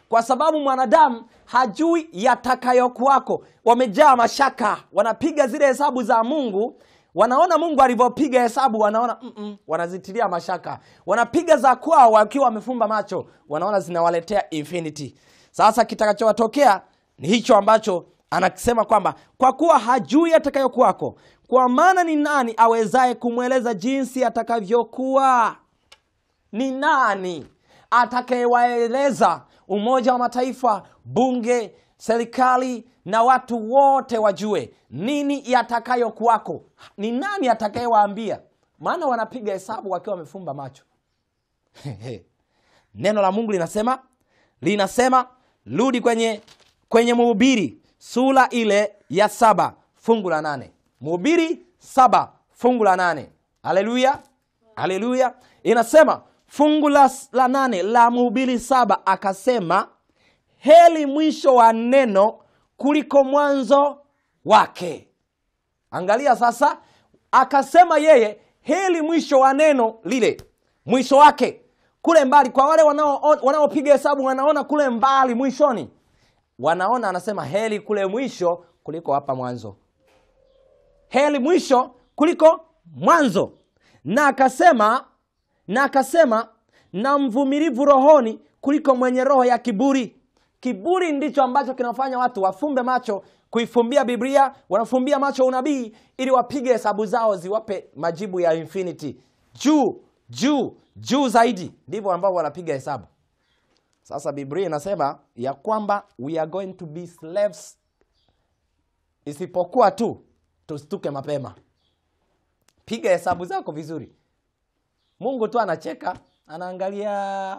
Kwa sababu mwanadamu hajui yatakayokuwako, wamejaa mashaka. Wanapiga zile hesabu za Mungu, wanaona Mungu alivyopiga hesabu, wanaona wanazitilia mashaka. Wanapiga za kwao wakiwa wamefumba macho, wanaona zinawaletea infinity. Sasa kitakachowatokea ni hicho ambacho anakisema kwamba kwa kuwa hajui yatakayokuwako, kwa maana ni nani awezaye kumweleza jinsi atakavyokuwa? Ni nani atakayewaeleza Umoja wa Mataifa, bunge, serikali na watu wote wajue nini yatakayokuwako? Ni nani atakayewaambia? Maana wanapiga hesabu wakiwa wamefumba macho. Neno la Mungu linasema rudi kwenye Mhubiri sura ile ya 7 fungu la 8. Mhubiri 7 fungu la 8. Haleluya. Haleluya. Inasema fungu la 8 la Mhubiri 7, akasema heri mwisho wa neno kuliko mwanzo wake. Angalia sasa, akasema yeye heri mwisho wa neno lile, mwisho wake kule mbali. Kwa wale wanaopiga hesabu wanaona kule mbali mwishoni, wanaona anasema heri kule mwisho kuliko hapa mwanzo. Heri mwisho kuliko mwanzo. Na akasema na mvumilivu rohoni kuliko mwenye roho ya kiburi. Kiburi ndicho ambacho kinafanya watu wafumbe macho kuifumbia Biblia, wanafumbia macho unabii ili wapige hesabu zao ziwape majibu ya infinity. Juu zaidi, ndivyo ambao wanapiga hesabu. Sasa Biblia inasema ya kwamba we are going to be slaves, isipokuwa tu tustuke mapema. Piga hesabu zako vizuri. Mungu tu anacheka, anaangalia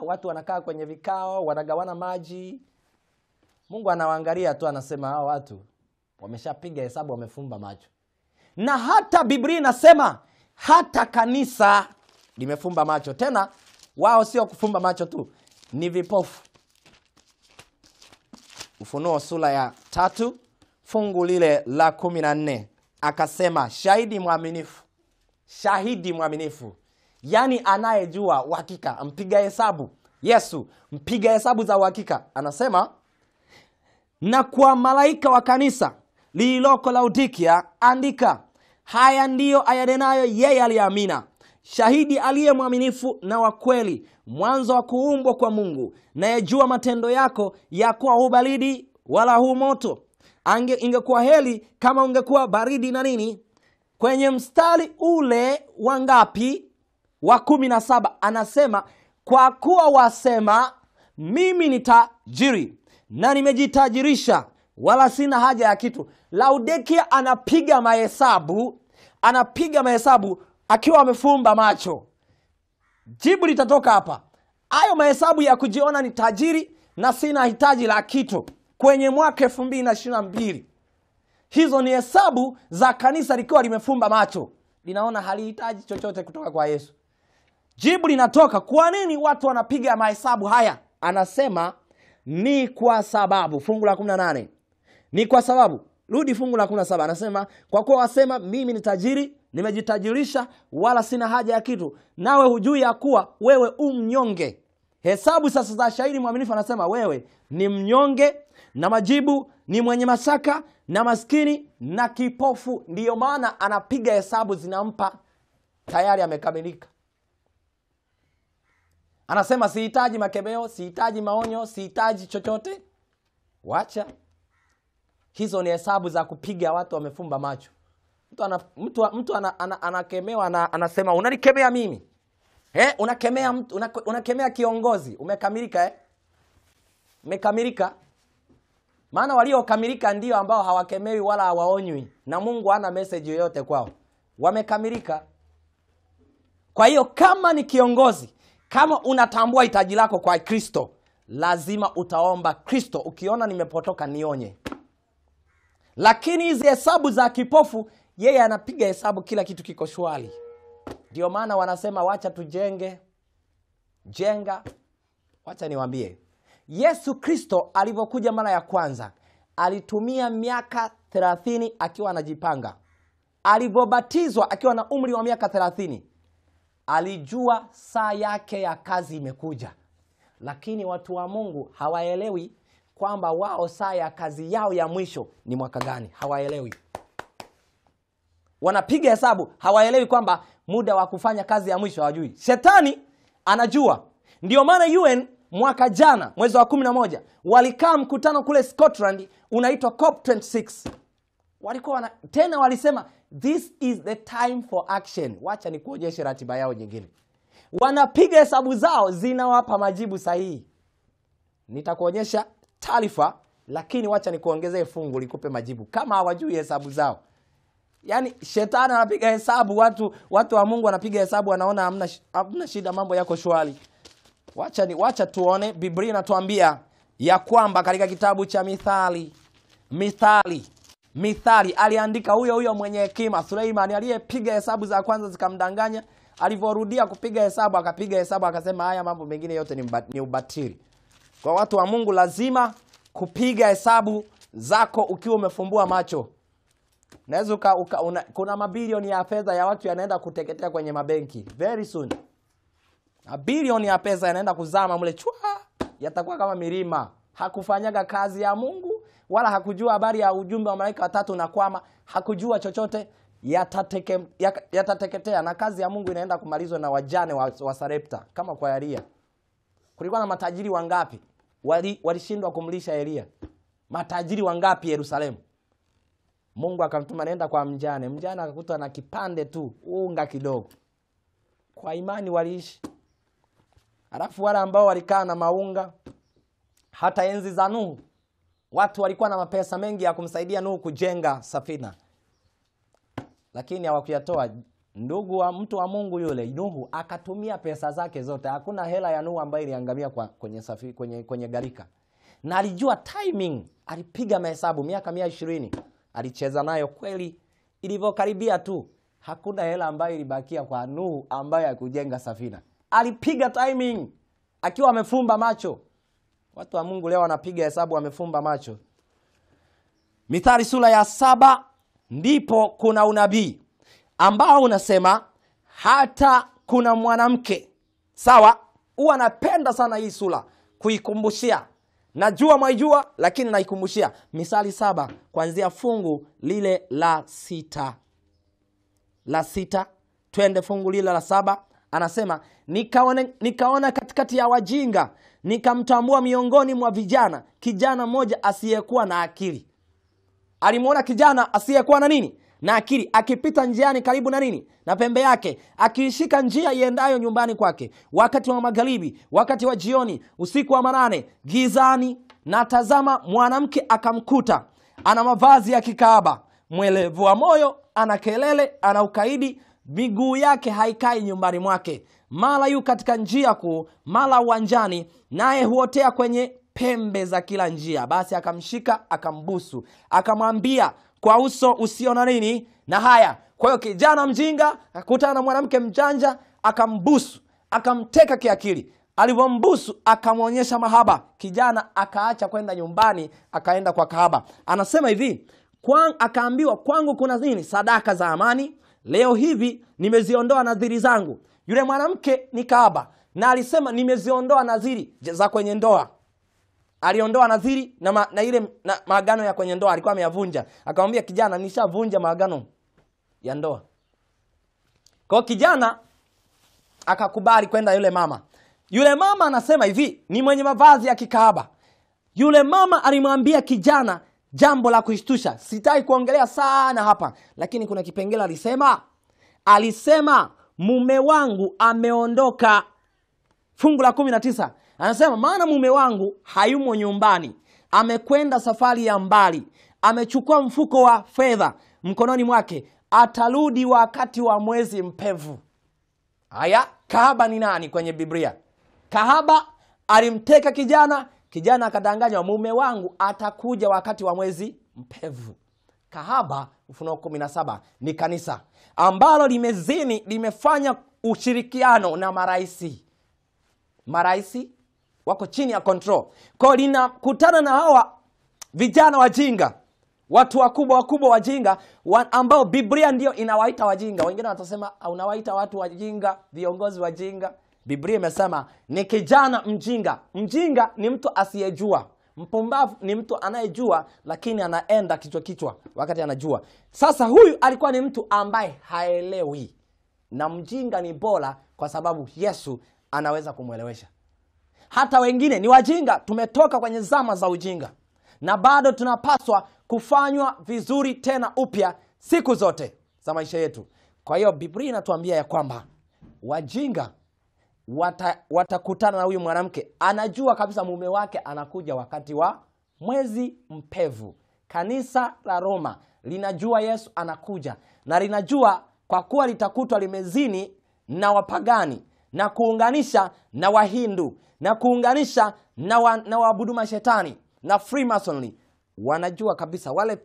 watu wanakaa kwenye vikao, wanagawana maji. Mungu anawaangalia tu, anasema hao watu wameshapiga hesabu, wamefumba macho. Na hata Biblia inasema hata kanisa limefumba macho. Tena wao sio kufumba macho tu, ni vipofu. Ufunuo sura ya 3 fungu lile la 14 akasema shahidi mwaminifu. Shahidi mwaminifu, yani anayejua uhakika, mpiga hesabu. Yesu mpiga hesabu za uhakika anasema, na kwa malaika wa kanisa lililoko Laodikia andika, haya ndiyo ayanenayo yeye aliyeamina, shahidi aliye mwaminifu na wa kweli, mwanzo wa kuumbwa kwa Mungu, na yajua matendo yako ya kuwa hu baridi wala hu moto. Ingekuwa heli kama ungekuwa baridi na nini. Kwenye mstari ule wangapi? Wa 17 anasema, kwa kuwa wasema mimi ni tajiri na nimejitajirisha wala sina haja ya kitu. Laodikia anapiga mahesabu akiwa amefumba macho. Jibu litatoka hapa. Hayo mahesabu ya kujiona ni tajiri na sina hitaji la kitu kwenye mwaka 2022. Hizo ni hesabu za kanisa likiwa limefumba macho, linaona halihitaji chochote kutoka kwa Yesu. Jibu linatoka, kwa nini watu wanapiga mahesabu haya? Anasema ni kwa sababu, fungu la 18. Ni kwa sababu, rudi fungu la 17, anasema kwa kuwa wasema mimi ni tajiri, nimejitajirisha wala sina haja ya kitu, nawe hujui ya kuwa wewe mnyonge. Hesabu sasa za shahidi mwaminifu, anasema wewe ni mnyonge, na majibu ni mwenye mashaka na maskini na kipofu. Ndiyo maana anapiga hesabu zinampa tayari amekamilika. Anasema sihitaji makemeo, sihitaji maonyo, sihitaji chochote. Wacha. Hizo ni hesabu za kupiga watu wamefumba macho. Mtu anakemewa, anasema unanikemea mimi. Unakemea mtu, unakemea kiongozi, umekamilika Umekamilika. Maana waliokamilika ndio ambao hawakemewi wala hawaonywi, na Mungu hana message yoyote kwao. Wamekamilika. Kwa hiyo kama ni kiongozi, kama unatambua hitaji lako kwa Kristo, lazima utaomba Kristo, ukiona nimepotoka nionye. Lakini hizi hesabu za kipofu, yeye anapiga hesabu kila kitu kiko shwari. Ndio maana wanasema wacha tujenge. Jenga. Wacha niwaambie, Yesu Kristo alipokuja mara ya kwanza alitumia miaka 30 akiwa anajipanga. Alipobatizwa akiwa na umri wa miaka 30, alijua saa yake ya kazi imekuja. Lakini watu wa Mungu hawaelewi kwamba wao saa ya kazi yao ya mwisho ni mwaka gani. Hawaelewi. Wanapiga hesabu, hawaelewi kwamba muda wa kufanya kazi ya mwisho hawajui. Shetani anajua. Ndio maana UN mwaka jana mwezi wa 11 walikaa mkutano kule Scotland unaitwa COP26. Walikuwa tena walisema this is the time for action. Wacha nikuonyeshe ratiba yao nyingine. Wanapiga hesabu zao zinawapa majibu sahihi. Nitakuonyesha taarifa, lakini wacha nikuongezee fungu likupe majibu kama hawajui hesabu zao. Yaani shetani anapiga hesabu, watu wa Mungu wanapiga hesabu, wanaona hamna shida, mambo yako shwari. Wacha tuone. Biblia inatuambia ya kwamba katika kitabu cha Mithali aliandika huyo mwenye hekima Suleiman, aliyepiga hesabu za kwanza zikamdanganya. Alivyorudia kupiga hesabu, akapiga hesabu akasema haya mambo mengine yote ni ubatili. Kwa watu wa Mungu lazima kupiga hesabu zako ukiwa umefumbua macho. Naweza kuna mabilioni ya fedha ya watu yanaenda kuteketea kwenye mabenki very soon. Mabilioni ya pesa yanaenda kuzama mle chua, yatakuwa kama milima. Hakufanyaga kazi ya Mungu, wala hakujua habari ya ujumbe wa malaika watatu na kwama, hakujua chochote, yatateketea. Na kazi ya Mungu inaenda kumalizwa na wajane wa Sarepta kama kwa Elia. Kulikuwa na matajiri wangapi walishindwa kumlisha Elia? Matajiri wangapi Yerusalemu? Mungu akamtuma nenda kwa mjane. Mjane akakuta na kipande tu unga kidogo. Kwa imani waliishi. Alafu wale ambao walikaa na maunga Hata enzi za Nuhu watu walikuwa na mapesa mengi ya kumsaidia Nuhu kujenga safina, lakini hawakuyatoa. Ndugu wa mtu wa Mungu yule Nuhu akatumia pesa zake zote. Hakuna hela ya Nuhu ambayo iliangamia kwenye gharika. Na alijua timing, alipiga mahesabu miaka 120 alicheza nayo kweli. Ilivyokaribia tu, hakuna hela ambayo ilibakia kwa Nuhu ambayo hakujenga safina. Alipiga timing akiwa amefumba macho. Watu wa Mungu leo wanapiga hesabu wamefumba macho. Mithali sura ya 7 ndipo kuna unabii ambao unasema hata kuna mwanamke. Sawa, huwa napenda sana hii sura kuikumbushia. Najua mwaijua lakini naikumbushia. Mithali 7 kuanzia fungu lile la 6. La 6 twende fungu lile la 7. Anasema nikaona katikati ya wajinga, nikamtambua miongoni mwa vijana, kijana mmoja asiyekuwa na akili. Alimuona kijana asiyekuwa na nini? Na akili, akipita njiani karibu na nini? Na pembe yake, akiishika njia iendayo nyumbani kwake, wakati wa magharibi, wakati wa jioni, usiku wa manane, gizani. Na tazama, mwanamke akamkuta, ana mavazi ya kikahaba, mwelevu wa moyo, ana kelele, ana ukaidi, miguu yake haikai nyumbani mwake. Mara yu katika njia kuu, mara uwanjani, naye huotea kwenye pembe za kila njia. Basi akamshika, akambusu, akamwambia kwa uso usio na nini na haya. Kwa hiyo kijana mjinga akakutana na mwanamke mjanja, akambusu, akamteka kiakili. Alipombusu akamwonyesha mahaba. Kijana akaacha kwenda nyumbani, akaenda kwa kahaba. Anasema hivi, akaambiwa kwangu kuna nini? Sadaka za amani. Leo hivi nimeziondoa nadhiri zangu. Yule mwanamke ni kahaba, na alisema nimeziondoa nadhiri za kwenye ndoa. Aliondoa nadhiri na ile maagano ya kwenye ndoa alikuwa ameyavunja. Akamwambia kijana, nishavunja maagano ya ndoa. Kwa kijana akakubali kwenda yule mama. Yule mama anasema hivi, ni mwenye mavazi ya kikahaba. Yule mama alimwambia kijana jambo la kushtusha. Sitaki kuongelea sana hapa, lakini kuna kipengele alisema mume wangu ameondoka. Fungu la 19 anasema maana mume wangu hayumo nyumbani, amekwenda safari ya mbali, amechukua mfuko wa fedha mkononi mwake, atarudi wakati wa mwezi mpevu. Haya, kahaba ni nani kwenye Biblia? Kahaba alimteka kijana, kijana akadanganya mume wangu atakuja wakati wa mwezi mpevu. Kahaba, Ufunuo 17, ni kanisa ambalo limezini, limefanya ushirikiano na maraisi. Maraisi wako chini ya control. Kwa linakutana na hawa vijana wajinga, watu wakubwa wajinga, ambao Biblia ndio inawaita wajinga. Wengine watasema unawaita watu wajinga, viongozi wajinga. Biblia imesema ni kijana mjinga. Mjinga ni mtu asiyejua. Mpumbavu ni mtu anayejua lakini anaenda kichwa wakati anajua. Sasa huyu alikuwa ni mtu ambaye haelewi. Na mjinga ni bora kwa sababu Yesu anaweza kumwelewesha. Hata wengine ni wajinga. Tumetoka kwenye zama za ujinga, na bado tunapaswa kufanywa vizuri tena upya siku zote za maisha yetu. Kwa hiyo Biblia inatuambia ya kwamba wajinga watakutana na huyu mwanamke. Anajua kabisa mume wake anakuja wakati wa mwezi mpevu. Kanisa la Roma linajua Yesu anakuja, na linajua kwa kuwa litakutwa limezini na wapagani na kuunganisha na Wahindu na kuunganisha na waabudu mashetani na Freemasonry. Wanajua kabisa, wale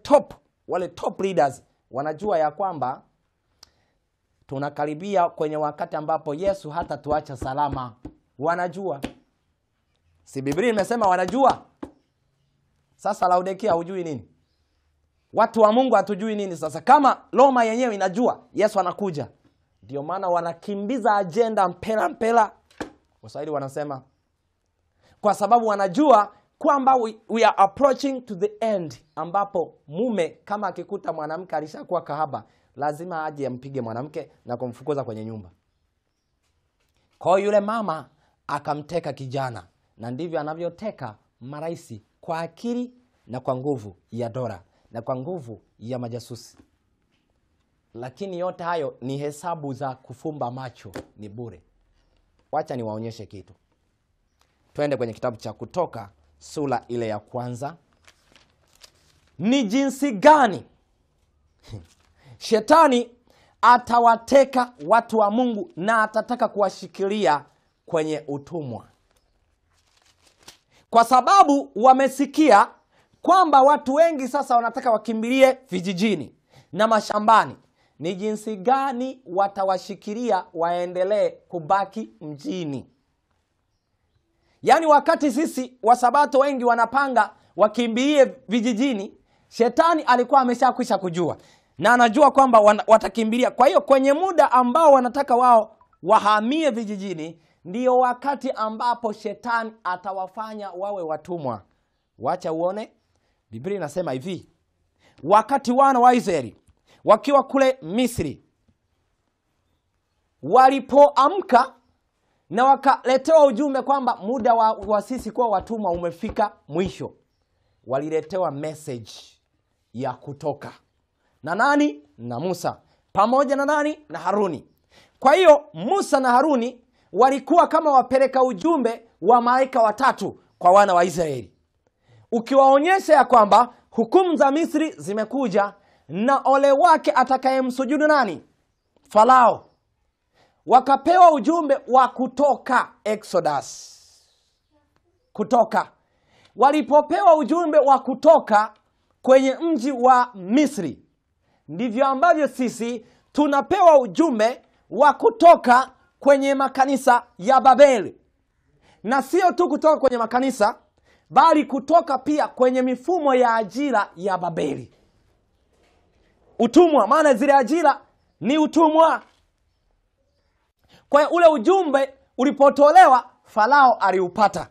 top leaders wanajua ya kwamba tunakaribia kwenye wakati ambapo Yesu hata tuacha salama. Wanajua. Si Biblia imesema wanajua? Sasa Laodikia hujui nini? Watu wa Mungu hatujui nini sasa? Kama Roma yenyewe inajua Yesu anakuja. Ndio maana wanakimbiza agenda mpela. Waswahili wanasema kwa sababu wanajua kwamba we are approaching to the end, ambapo mume kama akikuta mwanamke alishakuwa kahaba, lazima aje ampige mwanamke na kumfukuza kwenye nyumba. Kwa yule mama akamteka kijana, na ndivyo anavyoteka maraisi, kwa akili na kwa nguvu ya dola na kwa nguvu ya majasusi. Lakini yote hayo ni hesabu za kufumba macho, ni bure. Wacha niwaonyeshe kitu. Twende kwenye kitabu cha Kutoka sura ile ya 1, ni jinsi gani shetani atawateka watu wa Mungu na atataka kuwashikilia kwenye utumwa. Kwa sababu wamesikia kwamba watu wengi sasa wanataka wakimbilie vijijini na mashambani, ni jinsi gani watawashikilia waendelee kubaki mjini. Yaani wakati sisi Wasabato wengi wanapanga wakimbilie vijijini, shetani alikuwa ameshakwisha kujua na anajua kwamba watakimbilia. Kwa hiyo kwenye muda ambao wanataka wao wahamie vijijini, ndio wakati ambapo shetani atawafanya wawe watumwa. Wacha uone, Biblia inasema hivi: wakati wana wa Israeli wakiwa kule Misri walipoamka na wakaletewa ujumbe kwamba muda wa sisi kuwa watumwa umefika mwisho, waliletewa message ya kutoka na nani? Na Musa pamoja na nani? Na Haruni. Kwa hiyo Musa na Haruni walikuwa kama wapeleka ujumbe wa malaika watatu kwa wana wa Israeli, ukiwaonyesha ya kwamba hukumu za Misri zimekuja na ole wake atakayemsujudu nani? Farao. Wakapewa ujumbe wa kutoka, Exodus, kutoka. Walipopewa ujumbe wa kutoka kwenye mji wa Misri, ndivyo ambavyo sisi tunapewa ujumbe wa kutoka kwenye makanisa ya Babeli. Na sio tu kutoka kwenye makanisa, bali kutoka pia kwenye mifumo ya ajira ya Babeli. Utumwa, maana zile ajira ni utumwa. Kwa hiyo ule ujumbe ulipotolewa, Farao aliupata.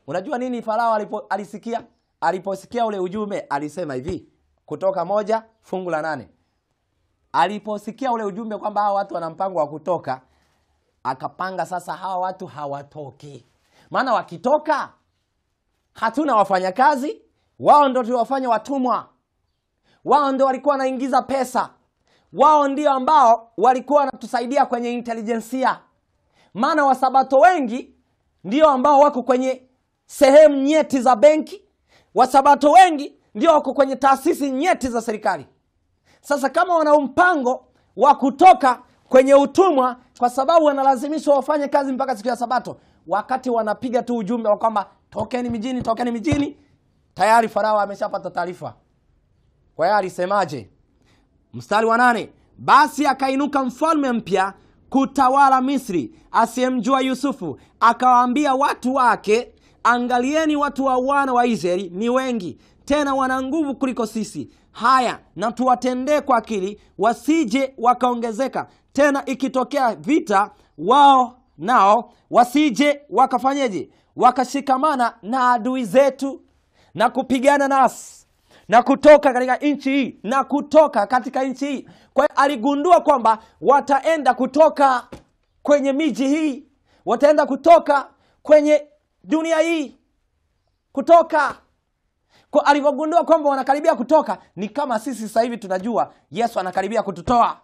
Unajua nini Farao alisikia? Aliposikia ule ujumbe alisema hivi, Kutoka 1 fungu la 8. Aliposikia ule ujumbe kwamba hawa watu wana mpango wa kutoka, akapanga sasa hawa watu hawatoki. Maana wakitoka hatuna wafanyakazi, wao ndio tuwafanya watumwa. Wao ndio walikuwa wanaingiza pesa. Wao ndio ambao walikuwa wanatusaidia kwenye intelijensia. Maana Wasabato wengi ndio ambao wako kwenye sehemu nyeti za benki. Wasabato wengi ndio wako kwenye taasisi nyeti za serikali. Sasa kama wana mpango wa kutoka kwenye utumwa, kwa sababu wanalazimishwa wafanye kazi mpaka siku ya Sabato, wakati wanapiga tu ujumbe wa kwamba tokeni mijini, tokeni mijini, tayari Farao ameshapata taarifa. Kwa hiyo alisemaje? Mstari wa 8, basi akainuka mfalme mpya kutawala Misri asiyemjua Yusufu, akawaambia watu wake, angalieni watu wa wana wa Israeli ni wengi, tena wana nguvu kuliko sisi. Haya, na tuwatendee kwa akili, wasije wakaongezeka. Tena ikitokea vita, wao nao wasije wakafanyeje? Wakashikamana na adui zetu na kupigana nasi na kutoka katika nchi hii na kutoka katika nchi hii. Kwa hiyo aligundua kwamba wataenda kutoka kwenye miji hii, wataenda kutoka kwenye dunia hii, kutoka. Kwa alipogundua kwamba wanakaribia kutoka, ni kama sisi sasa hivi tunajua Yesu anakaribia kututoa.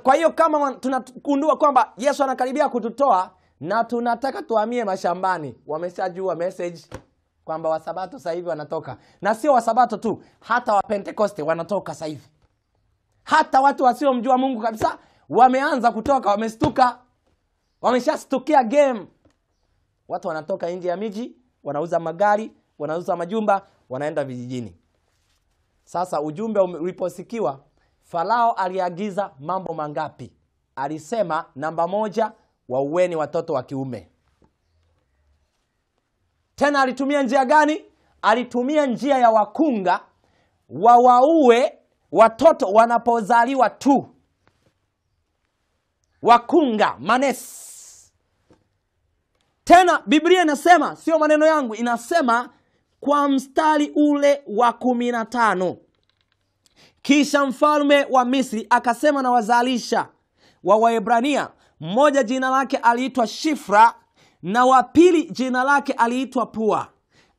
Kwa hiyo kama tunagundua kwamba Yesu anakaribia kututoa na tunataka tuhamie mashambani, wameshajua message kwamba Wasabato sasa hivi wanatoka. Na sio Wasabato tu, hata wa Pentekoste wanatoka sasa hivi. Hata watu wasiomjua Mungu kabisa wameanza kutoka, wamestuka. Wameshastukia game. Watu wanatoka nje ya miji, wanauza magari, wanauza majumba, wanaenda vijijini. Sasa ujumbe uliposikiwa, Farao aliagiza mambo mangapi? Alisema namba 1, waueni watoto wa kiume. Tena alitumia njia gani? Alitumia njia ya wakunga, wawaue watoto wanapozaliwa tu. Wakunga, manes. Tena Biblia inasema, sio maneno yangu, inasema kwa mstari ule wa 15, kisha mfalme wa Misri akasema na wazalisha wa Waebrania, mmoja jina lake aliitwa Shifra na wa pili jina lake aliitwa Pua.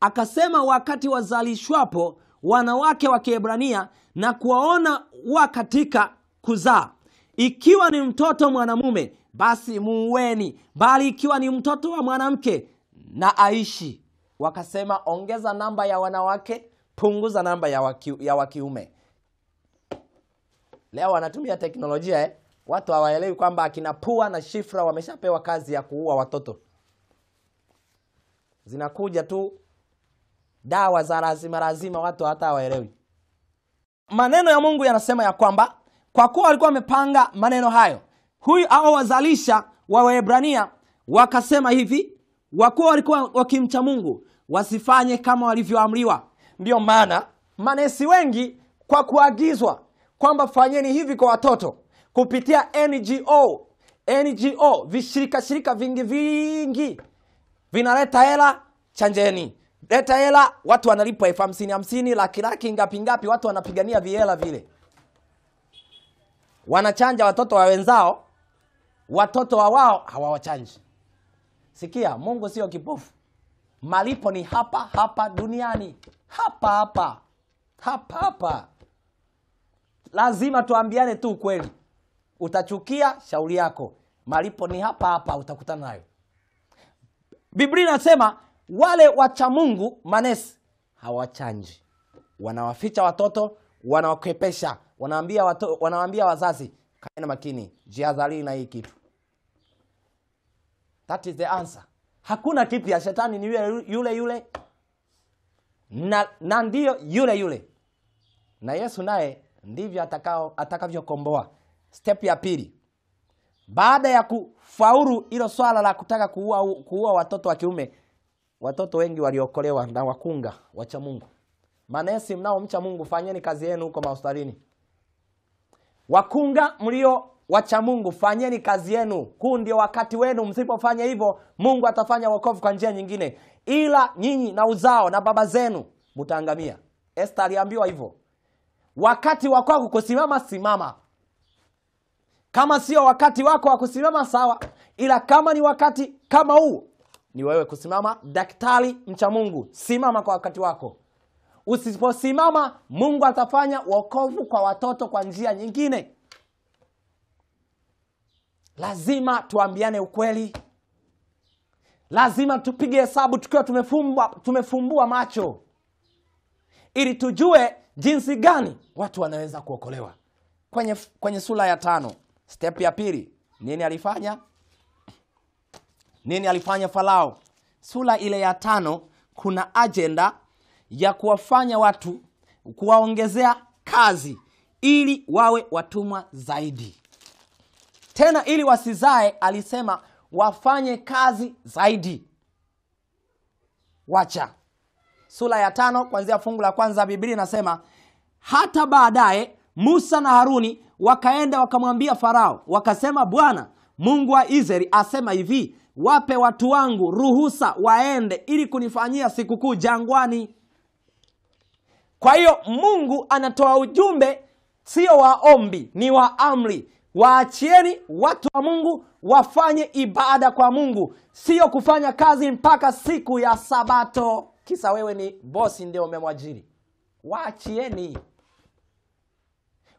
Akasema wakati wazalishwapo wanawake wa Kiebrania na kuwaona wa katika kuzaa, ikiwa ni mtoto mwanamume basi muueni, bali ikiwa ni mtoto wa mwanamke na aishi. wakasema ongeza namba ya wanawake, punguza namba ya wakiume. Leo wanatumia teknolojia Watu hawaelewi kwamba akina Pua na Shifra wameshapewa kazi ya kuua watoto. Zinakuja tu dawa za lazima, watu hata hawaelewi. Maneno ya Mungu yanasema ya kwamba kwa kuwa walikuwa wamepanga maneno hayo, hao wazalisha wa Waebrania wakasema hivi, wakuwa walikuwa wakimcha Mungu wasifanye kama walivyoamriwa. Ndio maana manesi wengi kwa kuagizwa kwamba fanyeni hivi kwa watoto kupitia NGO vishirika vingi vinaleta hela, chanjeni. Leta hela, watu wanalipwa 50,000, laki ngapi, watu wanapigania vihela vile. Wanachanja watoto wa wenzao, watoto wa wao hawawachanji. Sikia, Mungu sio kipofu. Malipo ni hapa duniani. Hapa. Lazima tuambiane tu kweli. Utachukia, shauri yako. Malipo ni hapa, utakutana nayo. Biblia inasema wale wacha Mungu manesi hawachanji. Wanawaficha watoto, wanawakepesha. Wanawaambia wazazi, kaeni makini, jihadharini na hii kitu. That is the answer. Hakuna kipya, shetani ni yule. Na ndio yule. Na Yesu naye ndivyo atakavyokomboa. Step ya pili. Baada ya kufaulu hilo swala la kutaka kuua watoto wa kiume, watoto wengi waliokolewa na wakunga wacha Mungu. Manesi mnaomcha Mungu, fanyeni kazi yenu huko mahospitalini. Wakunga mlio wacha Mungu, fanyeni kazi yenu. Huu ndio wakati wenu. Msipofanya hivyo, Mungu atafanya wokovu kwa njia nyingine. Ila nyinyi na uzao na baba zenu mtaangamia. Esther aliambiwa hivyo. Wakati wako kusimama, simama. Kama sio wakati wako wa kusimama, sawa. Ila kama ni wakati kama huu, ni wewe kusimama. Daktari mcha Mungu, simama kwa wakati wako. Usiposimama, Mungu atafanya wokovu kwa watoto kwa njia nyingine. Lazima tuambiane ukweli. Lazima tupige hesabu tukiwa tumefumbua macho, ili tujue jinsi gani watu wanaweza kuokolewa. Kwenye sura ya 5, step ya pili, nini alifanya Farao? Sura ile ya 5 kuna agenda ya kuwafanya watu, kuwaongezea kazi ili wawe watumwa zaidi. Tena ili wasizae, alisema wafanye kazi zaidi. Wacha. Sura ya 5 kuanzia fungu la kwanza, Biblia inasema hata baadaye Musa na Haruni wakaenda wakamwambia Farao, wakasema, Bwana Mungu wa Israeli asema hivi, wape watu wangu ruhusa waende ili kunifanyia sikukuu jangwani. Kwa hiyo Mungu anatoa ujumbe, sio wa ombi, ni wa amri. Waachieni watu wa Mungu wafanye ibada kwa Mungu, sio kufanya kazi mpaka siku ya Sabato. Kisa wewe ni bosi ndio umemwajiri. Waachieni.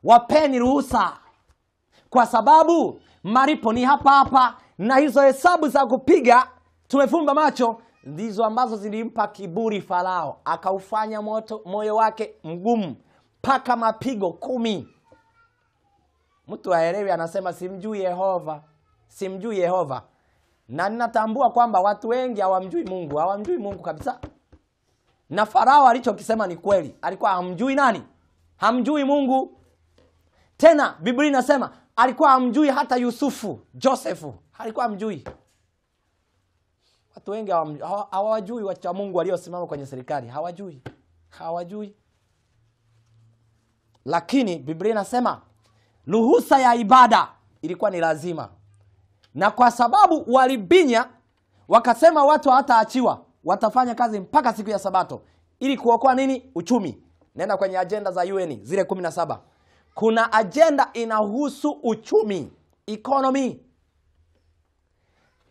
Wapeni ruhusa. Kwa sababu malipo ni hapa. Na hizo hesabu za kupiga tumefumba macho ndizo ambazo zilimpa kiburi Farao, akaufanya moyo wake mgumu paka mapigo 10. Mtu aelewi, anasema simjui Yehova. Na ninatambua kwamba watu wengi hawamjui Mungu kabisa. Na Farao alichokisema ni kweli. Alikuwa hamjui nani? Hamjui Mungu. Tena Biblia inasema alikuwa hamjui hata Josefu. Alikuwa hamjui. Watu wengi hawajui wacha Mungu waliosimama kwenye serikali. Hawajui. Lakini Biblia inasema ruhusa ya ibada ilikuwa ni lazima. Na kwa sababu walibinya, wakasema watu hawataachiwa, watafanya kazi mpaka siku ya Sabato ili kuokoa nini? Uchumi. Nenda kwenye agenda za UN zile 17. Kuna agenda inahusu uchumi, economy.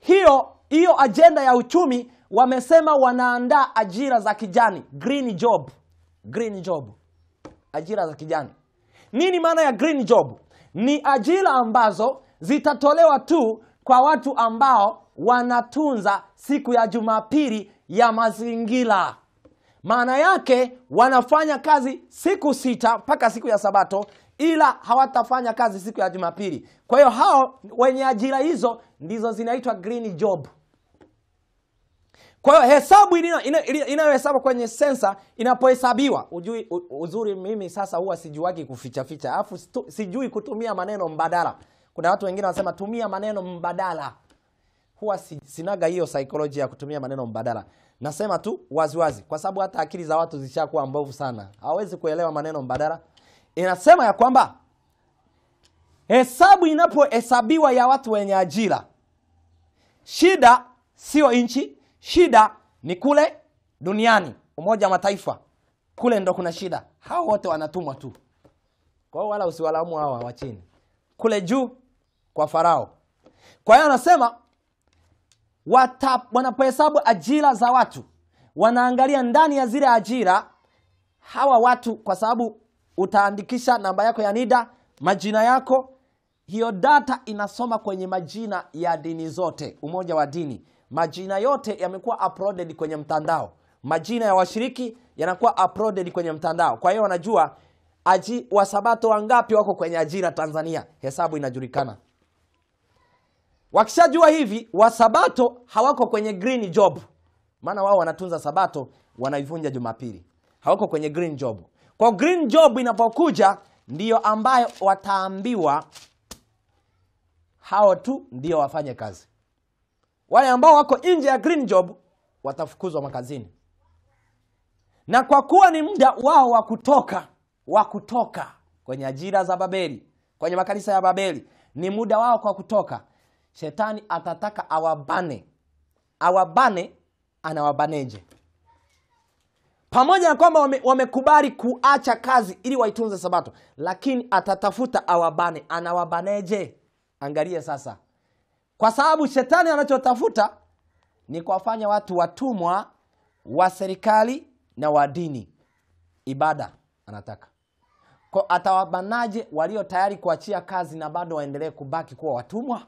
Hiyo agenda ya uchumi, wamesema wanaandaa ajira za kijani, green job. Ajira za kijani. Nini maana ya green job? Ni ajira ambazo zitatolewa tu kwa watu ambao wanatunza siku ya Jumapili ya mazingira. Maana yake wanafanya kazi siku 6 mpaka siku ya Sabato, ila hawatafanya kazi siku ya Jumapili. Kwa hiyo hao wenye ajira hizo ndizo zinaitwa green job. Kwa hiyo hesabu inayohesabu kwenye sensa inapohesabiwa, uzuri mimi sasa huwa sijuagi kuficha ficha, alafu sijui kutumia maneno mbadala. Kuna watu wengine wanasema tumia maneno mbadala. Huwa sinaga hiyo saikolojia ya kutumia maneno mbadala. Nasema tu waziwazi kwa sababu hata akili za watu zishakuwa mbovu sana. Hawezi kuelewa maneno mbadala. Inasema ya kwamba hesabu inapohesabiwa ya watu wenye ajira, shida sio nchi, shida ni kule duniani, Umoja wa Mataifa. Kule ndo kuna shida. Hao wote wanatumwa tu. Kwa hiyo wala usiwalaumu hawa wa chini. Kule juu kwa Farao. Kwa hiyo anasema wanapohesabu ajira za watu, wanaangalia ndani ya zile ajira hawa watu, kwa sababu utaandikisha namba yako ya NIDA, majina yako. Hiyo data inasoma kwenye majina ya dini zote, umoja wa dini. Majina yote yamekuwa uploaded kwenye mtandao. Majina ya washiriki yanakuwa uploaded kwenye mtandao. Kwa hiyo wanajua Wasabato wangapi wako kwenye ajira Tanzania. Hesabu inajulikana. Wakishajua hivi, Wasabato hawako kwenye green job. Maana wao wanatunza Sabato, wanaivunja Jumapili. Hawako kwenye green job. Kwa green job inapokuja, ndiyo ambayo wataambiwa hao tu ndio wafanye kazi. Wale ambao wako nje ya green job watafukuzwa makazini. Na kwa kuwa ni muda wao wa kutoka kwenye ajira za Babeli, kwenye makanisa ya Babeli, ni muda wao kwa kutoka. Shetani atataka awabane, anawabaneje? Pamoja na kwamba wamekubali kuacha kazi ili waitunze Sabato, lakini atatafuta awabane, anawabaneje? Angalia sasa. Kwa sababu shetani anachotafuta ni kuwafanya watu watumwa wa serikali na wa dini. Ibada anataka. Kwa atawabanaje walio tayari kuachia kazi na bado waendelee kubaki kuwa watumwa?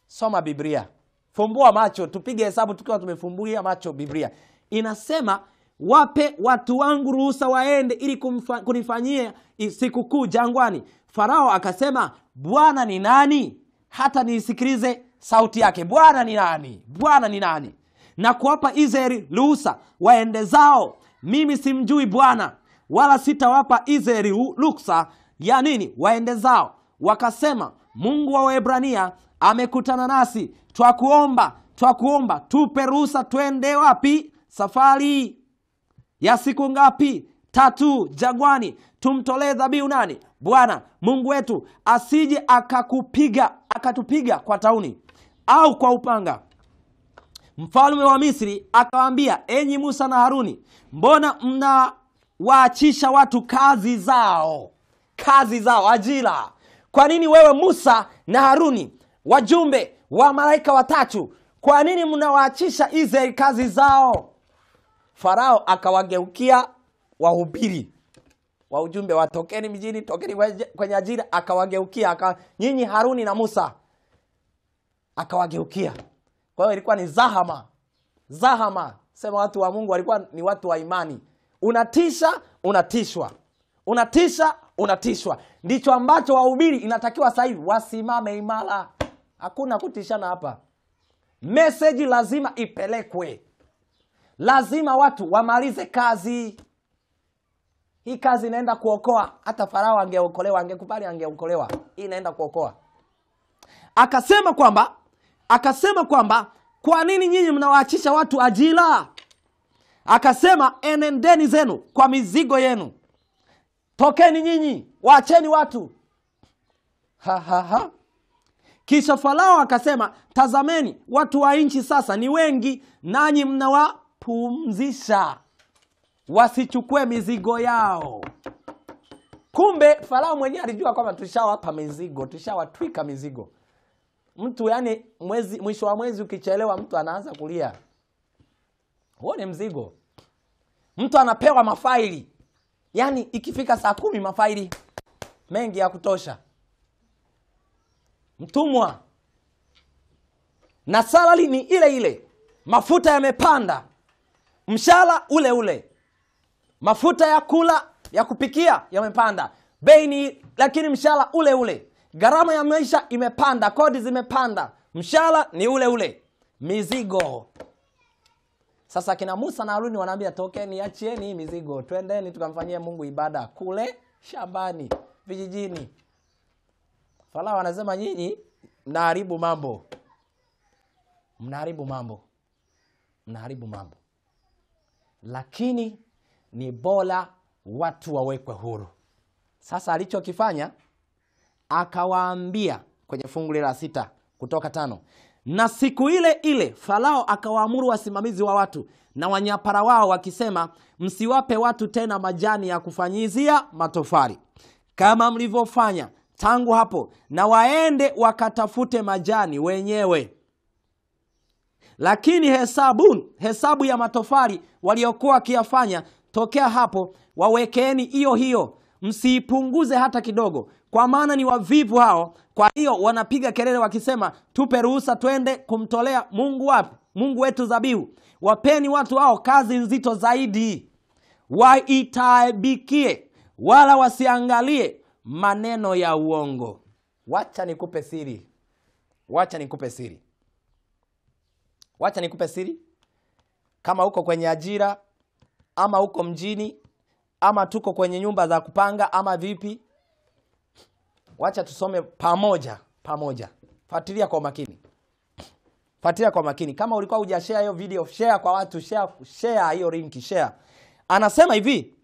Soma Biblia. Fumbua macho, tupige hesabu tukiwa tumefumbulia macho Biblia. Inasema wape watu wangu ruhusa waende ili kunifanyia sikukuu jangwani. Farao akasema, Bwana ni nani hata nisikilize sauti yake? Bwana ni nani? Bwana ni nani? Na kuwapa Israeli ruhusa waende zao. Mimi simjui Bwana, wala sitawapa Israeli ruhusa ya nini? Waende zao. Wakasema, Mungu wa Waebrania amekutana nasi. Twakuomba tupe ruhusa twende wapi? Safari ya siku ngapi? 3 jangwani. Tumtolee dhabihu nani? Bwana Mungu wetu, asije akatupiga kwa tauni au kwa upanga. Mfalme wa Misri akawaambia, enyi Musa na Haruni, mbona mnawaachisha watu kazi zao, ajira? Kwa nini wewe Musa na Haruni, wajumbe wa malaika watatu, kwa nini mnawaachisha Israeli kazi zao? Farao akawageukia wahubiri wa ujumbe wa tokeni mjini, tokeni kwenye ajira, akawageukia nyinyi Haruni na Musa, akawageukia. Kwa hiyo ilikuwa ni zahama. Sema watu wa Mungu walikuwa ni watu wa imani. Unatisha, unatishwa. Ndicho ambacho wahubiri inatakiwa sasa hivi wasimame imara. Hakuna kutishana hapa. Message lazima ipelekwe. Lazima watu wamalize kazi. Hii kazi inaenda kuokoa. Hata Farao angeokolewa, angekubali angeokolewa. Hii inaenda kuokoa. Akasema kwamba kwa nini nyinyi mnawaachisha watu ajira? Akasema, enendeni zenu kwa mizigo yenu. Tokeni nyinyi, waacheni watu. Kisha Farao akasema, tazameni watu wa nchi sasa ni wengi, nanyi mnawapumzisha wasichukue mizigo yao. Kumbe Farao mwenyewe alijua kwamba tushawapa mizigo, tushawatwika mizigo. Mtu yani mwisho wa mwezi ukichelewa mtu anaanza kulia. Huo ni mzigo. Mtu anapewa mafaili. Yani ikifika saa 10 mafaili mengi ya kutosha. Mtumwa. Na salary ni ile ile. Mafuta yamepanda. mshahara ule ule, mafuta ya kula ya kupikia yamepanda bei, lakini mshahara ule ule. Gharama ya maisha imepanda, kodi zimepanda, mshahara ni ule ule. Mizigo. Sasa kina Musa na Haruni wanaambia, tokeni, achieni hii mizigo, twendeni tukamfanyie Mungu ibada kule shambani, vijijini. Farao anasema, nyinyi mnaharibu mambo. Mnaharibu mambo. Lakini ni bora watu wawekwe huru. Sasa alichokifanya, akawaambia kwenye fungu la 6 Kutoka 5, na siku ile ile Farao akawaamuru wasimamizi wa watu na wanyapara wao wakisema, msiwape watu tena majani ya kufanyizia matofali kama mlivyofanya tangu hapo, na waende wakatafute majani wenyewe. Lakini hesabu ya matofali waliokuwa wakiyafanya tokea hapo wawekeeni hiyo, msiipunguze hata kidogo, kwa maana ni wavivu hao. Kwa hiyo wanapiga kelele wakisema, tupe ruhusa twende kumtolea Mungu wapi? Mungu wetu dhabihu. Wapeni watu hao kazi nzito zaidi, waitaabikie, wala wasiangalie maneno ya uongo. Wacha nikupe siri. Kama uko kwenye ajira, ama uko mjini, ama tuko kwenye nyumba za kupanga, ama vipi, wacha tusome pamoja. Fuatilia kwa makini. Kama ulikuwa hujashare hiyo video, share kwa watu, share hiyo link, share. Anasema hivi,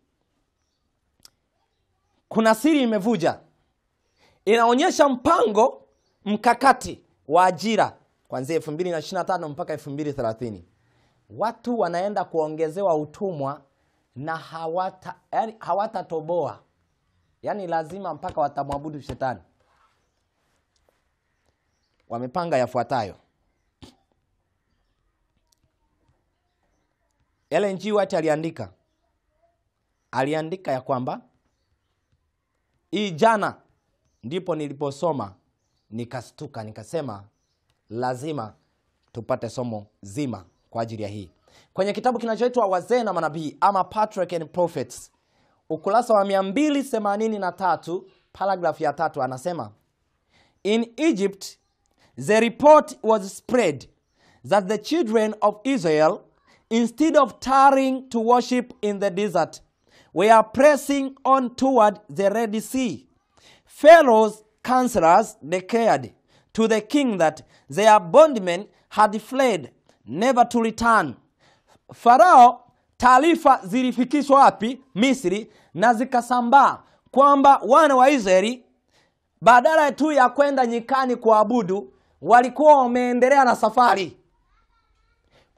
kuna siri imevuja. Inaonyesha mpango mkakati wa ajira kuanzia 2025 mpaka 2030. Watu wanaenda kuongezewa utumwa na hawatatoboa. Yani lazima mpaka watamwabudu shetani. Wamepanga yafuatayo. Ellen G. White aliandika ya kwamba, hii jana ndipo niliposoma nikastuka, nikasema lazima tupate somo zima kwa ajili ya hii. Kwenye kitabu kinachoitwa Wazee na Manabii, ama Patriarchs and Prophets, ukurasa wa 283, paragraph ya 3, anasema, in Egypt the report was spread that the children of Israel, instead of tarrying to worship in the desert, were pressing on toward the Red Sea. Pharaoh's counselors declared to the king that their bondmen had fled, never to return. Farao, taarifa zilifikishwa wapi? Misri, na zikasambaa kwamba wana wa Israeli badala tu ya kwenda nyikani kuabudu, walikuwa wameendelea na safari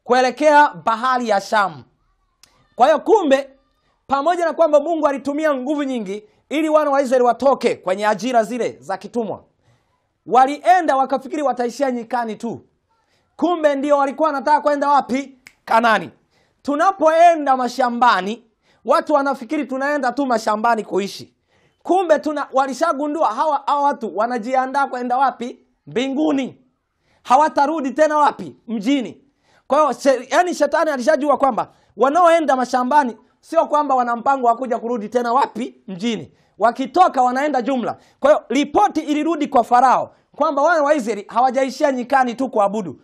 kuelekea bahari ya Shamu. Kwa hiyo kumbe, pamoja na kwamba Mungu alitumia nguvu nyingi ili wana wa Israeli watoke kwenye ajira zile za kitumwa, walienda wakafikiri wataishia nyikani tu. Kumbe ndio walikuwa wanataka kwenda wapi? Kanani. Tunapoenda mashambani, watu wanafikiri tunaenda tu mashambani kuishi. Kumbe walishagundua hawa watu wanajiandaa kwenda wapi? Mbinguni. Hawatarudi tena wapi? Mjini. Kwa hiyo yani shetani alishajua kwamba wanaoenda mashambani sio kwamba wana mpango wa kuja kurudi tena wapi? Mjini. Wakitoka wanaenda jumla. Kwa hiyo ripoti ilirudi kwa Farao kwamba wana wa Israeli hawajaishia nyikani tu kuabudu.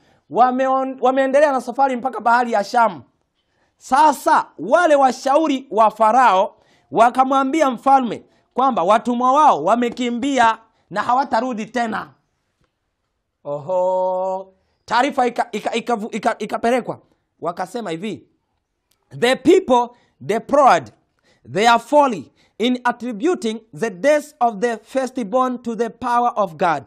Wameendelea na safari mpaka bahari ya Shamu. Sasa wale washauri wa Farao wakamwambia mfalme kwamba watumwa wao wamekimbia na hawatarudi tena. Taarifa ikapelekwa. Wakasema hivi, the people deplored their folly in attributing the death of the firstborn to the power of God.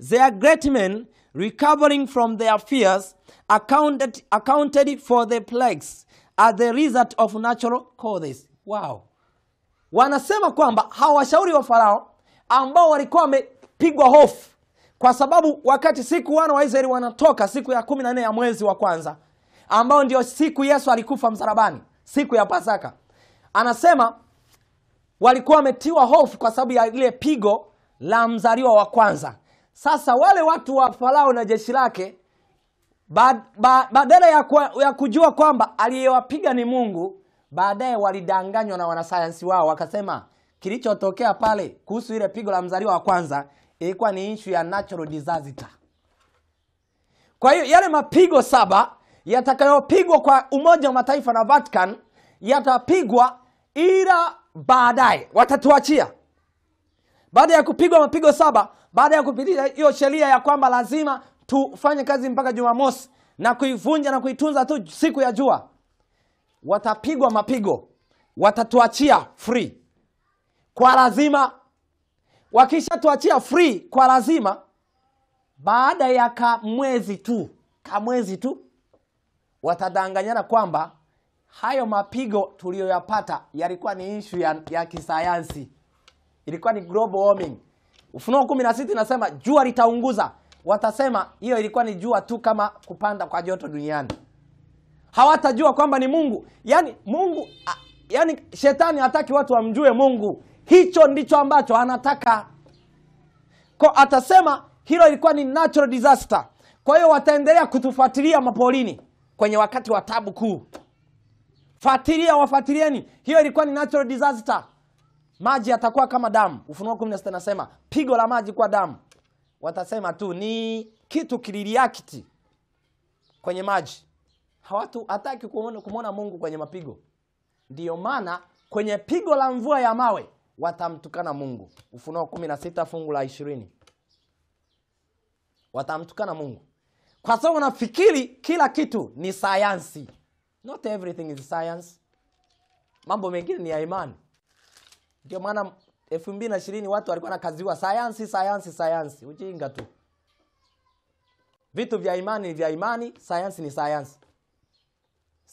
Their great men, recovering from their fears, accounted for the plagues as the result of natural causes. Wow. Wanasema kwamba hawa washauri wa Farao ambao walikuwa wamepigwa hofu kwa sababu wakati siku wana wa Israeli wanatoka siku ya 14 ya mwezi wa kwanza, ambao ndio siku Yesu alikufa msalabani, siku ya Pasaka, anasema walikuwa wametiwa hofu kwa sababu ya ile pigo la mzaliwa wa kwanza. Sasa wale watu wa Farao na jeshi lake Badala ya kujua kwamba aliyewapiga ni Mungu, baadaye walidanganywa na wanasayansi wao, wakasema kilichotokea pale kuhusu ile pigo la mzaliwa wa kwanza ilikuwa ni issue ya natural disaster. Kwa hiyo yale mapigo 7 yatakayopigwa kwa Umoja wa Mataifa na Vatican yatapigwa, ila baadaye watatuachia. Baada ya kupigwa mapigo 7, baada ya kupitia hiyo sheria ya kwamba lazima tufanye kazi mpaka Jumamosi na kuivunja na kuitunza tu siku ya jua, watapigwa mapigo, watatuachia free kwa lazima. Wakisha tuachia free kwa lazima, baada ya kamwezi tu watadanganyana kwamba hayo mapigo tuliyoyapata yalikuwa ni issue ya kisayansi, ilikuwa ni global warming. Ufunuo 16 inasema jua litaunguza. Watasema hiyo ilikuwa ni jua tu kama kupanda kwa joto duniani. Hawatajua kwamba ni Mungu. Yani shetani hataki watu wamjue Mungu. Hicho ndicho ambacho anataka. Kwa atasema hilo ilikuwa ni natural disaster. Kwa hiyo wataendelea kutufuatilia mapolini kwenye wakati wa taabu kuu. Wafuatilieni. Hiyo ilikuwa ni natural disaster. Maji yatakuwa kama damu. Ufunuo 16 nasema pigo la maji kwa damu. Watasema tu ni kitu kililiakiti kwenye maji. Hataki kumwona Mungu kwenye mapigo. Ndiyo maana kwenye pigo la mvua ya mawe watamtukana Mungu. Ufunuo 16 fungu la 20. Watamtukana Mungu. Kwa sababu wanafikiri kila kitu ni sayansi. Not everything is science. Mambo mengine ni ya imani. Ndio maana 2020 watu walikuwa nakaziwa sayansi. Ujinga tu. Vitu vya imani ni vya imani, sayansi ni sayansi.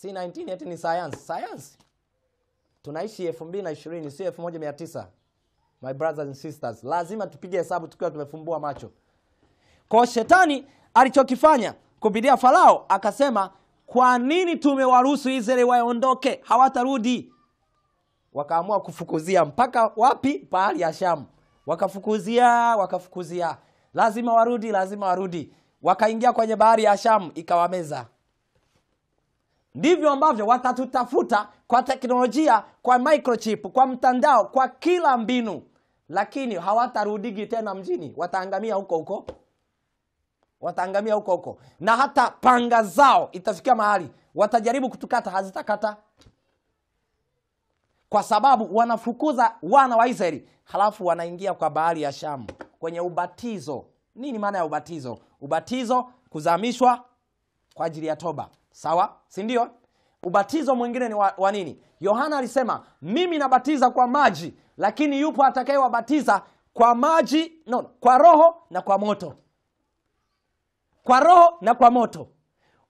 C19 eti ni sayansi. Tunaishi 2020, si 1900. My brothers and sisters, lazima tupige hesabu tukiwa tumefumbua macho. Kwa shetani alichokifanya kupitia Farao akasema, kwa nini tumewaruhusu Israeli waondoke? Hawatarudi. Wakaamua kufukuzia mpaka wapi? Bahari ya Shamu. Wakafukuzia. Lazima warudi. Wakaingia kwenye bahari ya Shamu, ikawameza. Ndivyo ambavyo watatutafuta kwa teknolojia, kwa microchip, kwa mtandao, kwa kila mbinu. Lakini hawatarudigi tena mjini. Wataangamia huko. Na hata panga zao itafikia mahali watajaribu kutukata, hazitakata. Kwa sababu wanafukuza wana wa Israeli, halafu wanaingia kwa bahari ya Shamu kwenye ubatizo. Nini maana ya ubatizo? Ubatizo kuzamishwa kwa ajili ya toba. Sawa? Si ndio? Ubatizo mwingine ni wa nini? Yohana alisema, mimi nabatiza kwa maji, lakini yupo atakayewabatiza kwa maji, kwa roho na kwa moto. Kwa roho na kwa moto.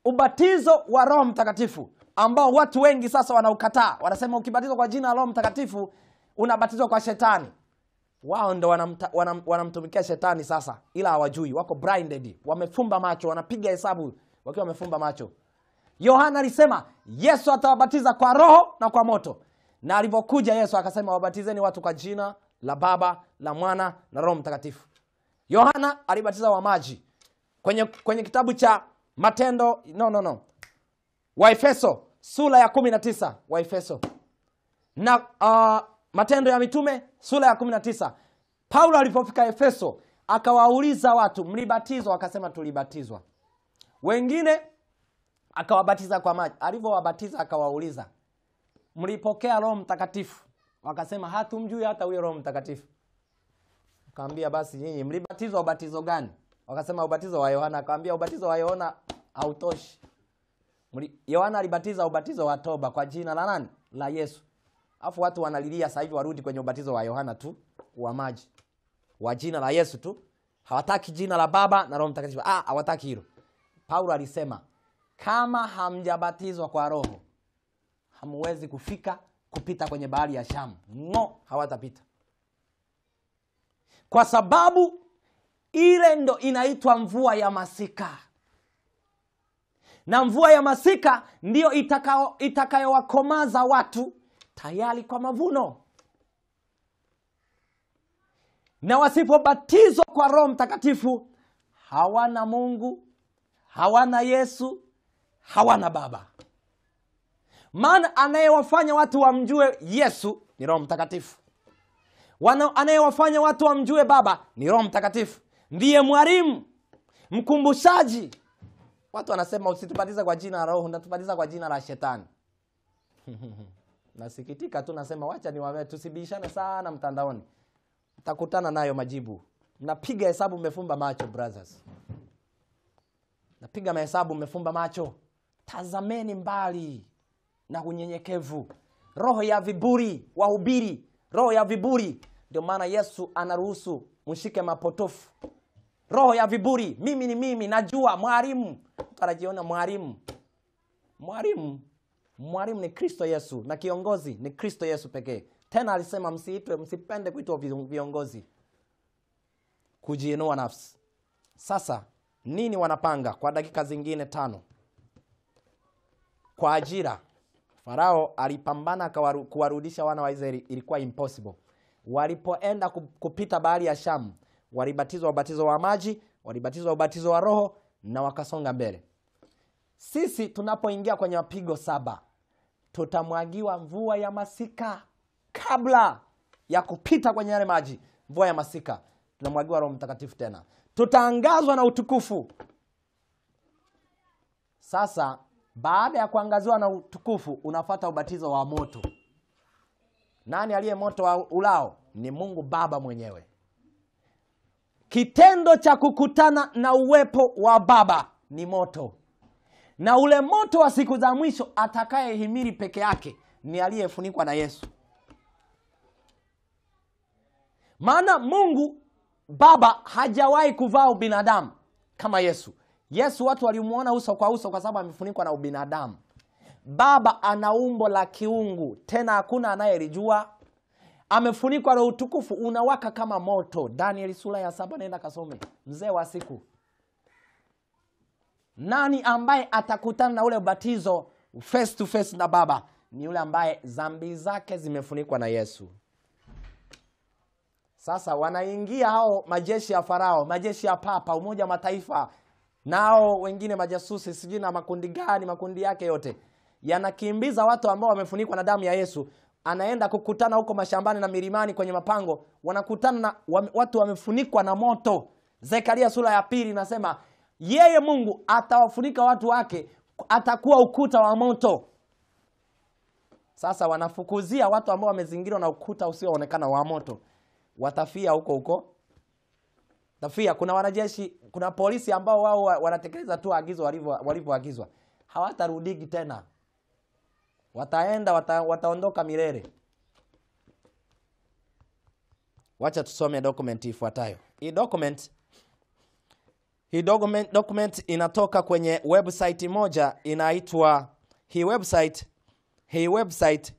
Ubatizo wa Roho Mtakatifu ambao watu wengi sasa wanaukataa. Wanasema ukibatizwa kwa jina la Roho Mtakatifu unabatizwa kwa shetani. Wao ndo wanamtumikia shetani sasa, ila hawajui, wako blinded, wamefumba macho, wanapiga hesabu wakiwa wamefumba macho. Yohana alisema Yesu atawabatiza kwa roho na kwa moto. Na alipokuja Yesu akasema wabatizeni watu kwa jina la Baba, la Mwana na Roho Mtakatifu. Yohana alibatiza wa maji. Kwenye kitabu cha Matendo Waefeso sura ya 19, Waefeso. Na Matendo ya Mitume sura ya 19. Paulo alipofika Efeso akawauliza watu, mlibatizwa? Akasema tulibatizwa. Wengine akawabatiza kwa maji. Alipowabatiza akawauliza, mlipokea Roho Mtakatifu? Wakasema hatumjui hata huyo Roho Mtakatifu. Akamwambia basi nyinyi mlibatizwa ubatizo gani? Wakasema ubatizo wa Yohana. Akamwambia ubatizo wa Yohana hautoshi. Yohana alibatiza ubatizo wa toba kwa jina la nani? La Yesu. Alafu watu wanalilia sasa hivi warudi kwenye ubatizo wa Yohana tu wa maji. Wa jina la Yesu tu. Hawataki jina la Baba na Roho Mtakatifu. Hawataki hilo. Paulo alisema kama hamjabatizwa kwa roho hamwezi kupita kwenye bahari ya Shamu. Hawatapita. Kwa sababu ile ndo inaitwa mvua ya masika. Na mvua ya masika ndio itakayowakomaza watu tayari kwa mavuno. Na wasipobatizwa kwa Roho Mtakatifu hawana Mungu, hawana Yesu, hawana Baba. Maana anayewafanya watu wamjue Yesu ni Roho Mtakatifu. Anayewafanya watu wamjue Baba ni Roho Mtakatifu. Ndiye mwalimu, mkumbushaji. Watu wanasema usitubatiza kwa jina la Roho, unatubatiza kwa jina la Shetani. Nasikitika tu, nasema wacha niwaambie tusibishane sana mtandaoni. Utakutana nayo majibu. Mnapiga hesabu mmefumba macho, brothers. Napiga mahesabu mmefumba macho. Tazameni mbali na unyenyekevu. Roho ya viburi wahubiri, roho ya viburi. Ndio maana Yesu anaruhusu mshike mapotofu. Roho ya viburi, mimi ni mimi, najua, mwalimu. Mtu anajiona mwalimu. Mwalimu ni Kristo Yesu, na kiongozi ni Kristo Yesu pekee. Tena alisema msipende kuitwa viongozi. Kujiinua nafsi. Sasa nini wanapanga kwa dakika zingine 5? Kwa ajira. Farao alipambana kuwarudisha wana wa Israeli, ilikuwa impossible. Walipoenda kupita bahari ya Shamu, walibatizwa ubatizo wa maji, walibatizwa ubatizo wa Roho, na wakasonga mbele. Sisi tunapoingia kwenye mapigo 7, tutamwagiwa mvua ya masika. Kabla ya kupita kwenye yale maji, mvua ya masika, tunamwagiwa Roho Mtakatifu tena. Tutaangazwa na utukufu. Sasa baada ya kuangaziwa na utukufu, unafuata ubatizo wa moto. Nani aliye moto wa ulao? Ni Mungu Baba mwenyewe. Kitendo cha kukutana na uwepo wa Baba ni moto. Na ule moto wa siku za mwisho atakayehimili peke yake ni aliyefunikwa na Yesu. Maana Mungu Baba hajawahi kuvaa ubinadamu kama Yesu. Yesu watu walimuona uso kwa uso kwa sababu amefunikwa na ubinadamu. Baba ana umbo la kiungu, tena hakuna anayelijua. Amefunikwa na utukufu unawaka kama moto. Danieli sura ya 7, nenda kasome. Mzee wa siku. Nani ambaye atakutana na ule ubatizo face to face na Baba? Ni yule ambaye dhambi zake zimefunikwa na Yesu. Sasa wanaingia hao majeshi ya Farao, majeshi ya Papa, Umoja wa Mataifa, nao wengine majasusi, sijui na makundi gani, makundi yake yote. Yanakimbiza watu ambao wamefunikwa na damu ya Yesu. Anaenda kukutana huko mashambani na milimani kwenye mapango. Wanakutana na watu wamefunikwa na moto. Zekaria sura ya 2 inasema yeye Mungu atawafunika watu wake, atakuwa ukuta wa moto. Sasa wanafukuzia watu ambao wamezingirwa na ukuta usioonekana wa moto. Watafia huko. Tafia. Kuna wanajeshi, kuna polisi ambao wao wanatekeleza tu agizo walivyoagizwa. Hawatarudiki tena. Wataenda, wataondoka milele. Wacha tusome document ifuatayo. Hii document inatoka kwenye website moja inaitwa, hii website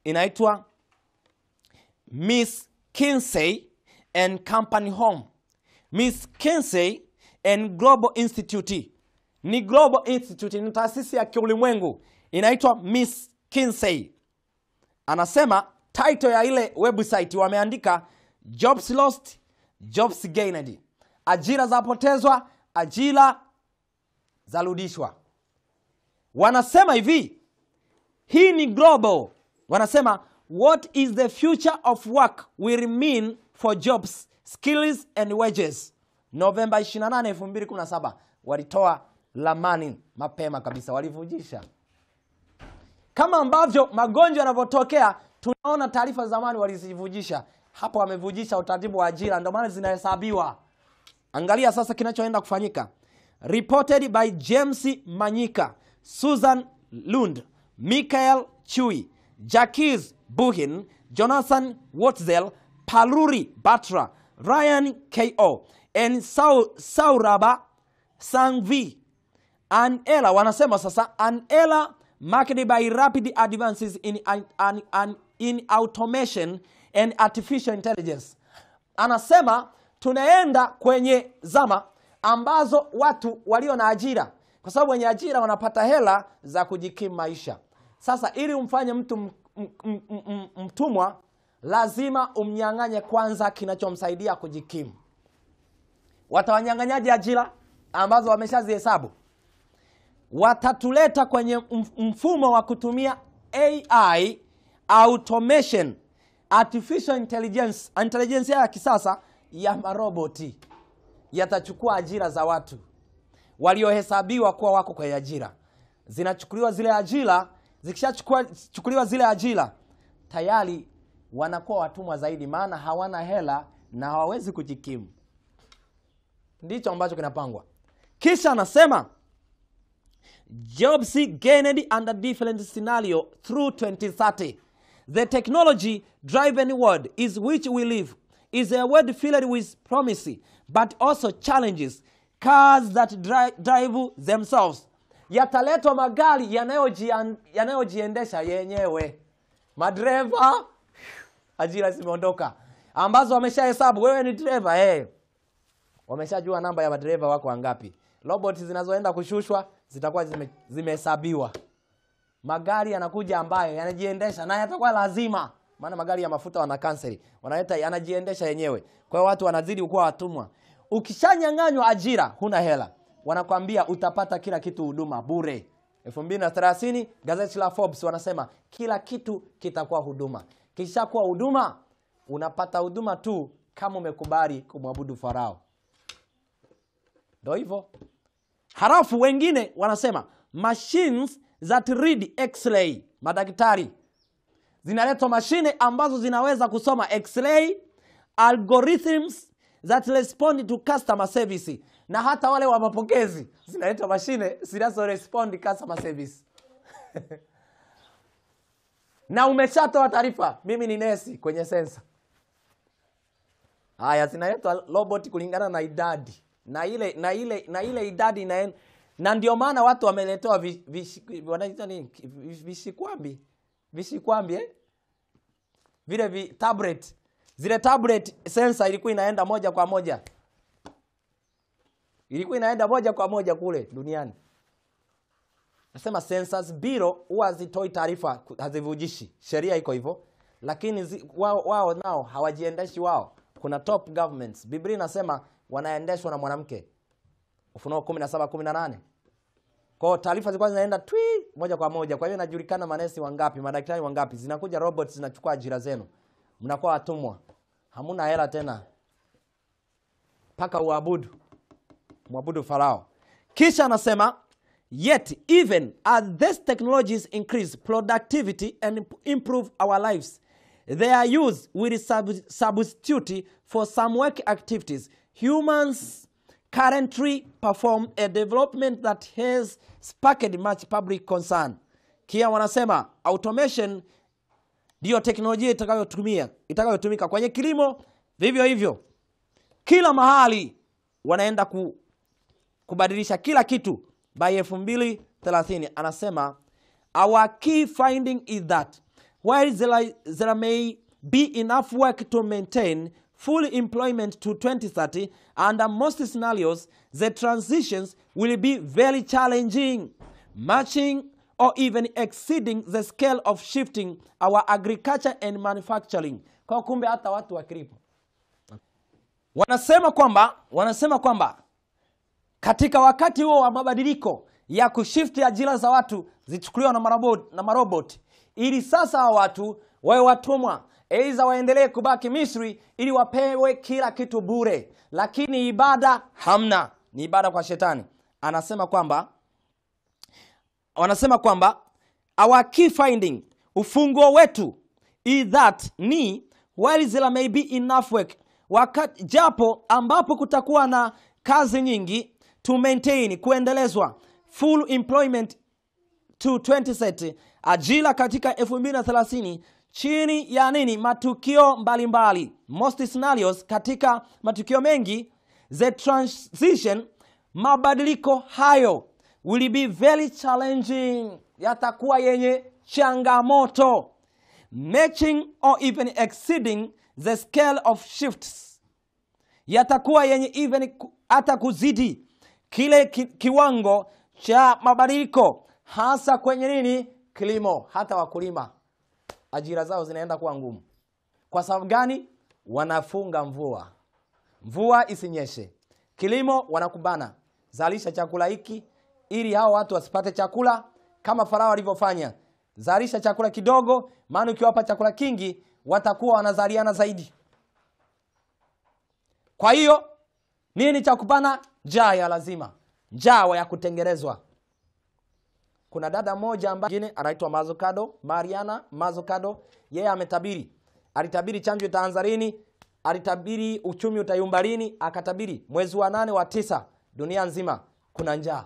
inaitwa Miss Kinsey and Company Home. Miss Kinsey and Global Institute. Ni Global Institute, ni taasisi ya kiulimwengu. Inaitwa Miss Kinsey. Anasema title ya ile website wameandika jobs lost, jobs gained. Ajira zapotezwa, ajira zarudishwa. Wanasema hivi, hii ni global. Wanasema what is the future of work will mean for jobs, skills and wages. November 28, 2017 walitoa lamani mapema kabisa, walivujisha. Kama ambavyo magonjwa yanavyotokea, tunaona taarifa zamani walizivujisha. Hapo wamevujisha utaratibu wa ajira, ndio maana zinahesabiwa. Angalia sasa kinachoenda kufanyika. Reported by James Manyika, Susan Lund, Michael Chui, Jacques Buhin, Jonathan Wotzel, Paluri Batra, Ryan K.O. and Sauraba Sangvi. An era, wanasema sasa, an era marked by rapid advances in automation and artificial intelligence. Anasema tunaenda kwenye zama ambazo watu walio na ajira, kwa sababu wenye ajira wanapata hela za kujikimu maisha. Sasa ili umfanye mtu mtumwa, lazima umnyang'anye kwanza kinachomsaidia kujikimu. Watawanyang'anyaje ajira? ambazo wameshazihesabu. Watatuleta kwenye mfumo wa kutumia AI, automation, artificial intelligence ya kisasa ya maroboti. Yatachukua ajira za watu waliohesabiwa kuwa wako kwenye ajira. Zinachukuliwa zile ajira, zikishachukuliwa zile ajira, tayari wanakuwa watumwa zaidi, maana hawana hela na hawawezi kujikimu. Ndicho ambacho kinapangwa. Kisha anasema jobs gained under different scenario through 2030. The technology driven world is which we live is a world filled with promise but also challenges. Cars that drive themselves. Yataletwa magari yanayojiendesha yenyewe. Madereva, ajira zimeondoka, ambazo wameshahesabu. Wewe ni driver, wameshajua namba ya madereva wako wangapi. Robots zinazoenda kushushwa zitakuwa zimehesabiwa. Magari yanakuja ambayo yanajiendesha na yatakuwa lazima, maana magari ya mafuta wana cancel, wanaleta yanajiendesha yenyewe. Kwa hiyo watu wanazidi kuwa watumwa. Ukishanyang'anywa ajira, huna hela, wanakuambia utapata kila kitu huduma bure. 2030 gazeti la Forbes wanasema kila kitu kitakuwa huduma. Kisha kuwa huduma, unapata huduma tu kama umekubali kumwabudu Farao. Ndio hivyo. Halafu wengine wanasema machines that read X-ray, madaktari. Zinaletwa mashine ambazo zinaweza kusoma X-ray, algorithms that respond to customer service. Na hata wale wa mapokezi zinaletwa mashine zinazo respond customer service. Na umeshatoa taarifa, mimi ni nesi kwenye sensa. Haya, zinaletwa robot kulingana na idadi. Na ile idadi na ndio maana watu wameletewa wanaita nini? Vishikwambi vile tablet. Zile tablet sensor ilikuwa inaenda moja kwa moja. Ilikuwa inaenda moja kwa moja kule duniani. Nasema Census Bureau huwa hazitoi taarifa, hazivujishi. Sheria iko hivyo. Lakini wao nao hawajiendeshi wao. Kuna top governments. Biblia inasema wanaendeshwa na mwanamke. Ufunuo 17:18. Kwa taarifa zilikuwa zinaenda moja kwa moja. Kwa hiyo inajulikana manesi wangapi, madaktari wangapi. Zinakuja robots zinachukua ajira zenu. Mnakuwa watumwa. Hamuna hela tena. Paka muabudu Farao. Kisha anasema yet even as these technologies increase productivity and improve our lives, their use will substitute for some work activities. Humans currently perform a development that has sparked much public concern. Kia wanasema automation ndio teknolojia itakayotumika kwenye kilimo, vivyo hivyo. Kila mahali wanaenda kubadilisha kila kitu by 2030. Anasema our key finding is that while there may be enough work to maintain full employment to 2030, under most scenarios, the transitions will be very challenging, matching or even exceeding the scale of shifting our agriculture and manufacturing. Kwa kumbe hata watu wa kilimo wanasema kwamba katika wakati huo wa mabadiliko ya kushifti ajira za watu zichukuliwa na marobot, ili sasa watu wawe watumwa, aidha waendelee kubaki Misri ili wapewe kila kitu bure, lakini ibada hamna, ni ibada kwa shetani. Wanasema kwamba our key finding, ufunguo wetu, is that while there may be enough work, wakati japo ambapo kutakuwa na kazi nyingi, to maintain, kuendelezwa full employment to 2030, ajira katika 2030, chini ya matukio mbalimbali. Most scenarios, katika matukio mengi, the transition, mabadiliko hayo, will be very challenging, yatakuwa yenye changamoto, matching or even exceeding the scale of shifts, yatakuwa yenye even hata kuzidi kile kiwango cha mabadiliko, hasa kwenye kilimo. Hata wakulima ajira zao zinaenda kuwa ngumu. Kwa sababu gani? Wanafunga mvua isinyeshe. Kilimo wanakubana, zalisha chakula hiki ili hao watu wasipate chakula, kama Farao alivyofanya. Zalisha chakula kidogo, maana ukiwapa chakula kingi watakuwa wanazaliana zaidi. Kwa hiyo nini cha kupana? Njaa ya lazima, njaa ya kutengenezwa. Kuna dada mmoja ambaye anaitwa Mazzucato, Mariana Mazzucato, yeye ametabiri. Alitabiri chanjo itaanza lini, alitabiri uchumi utayumba lini, akatabiri mwezi wa 8 wa 9 dunia nzima kuna njaa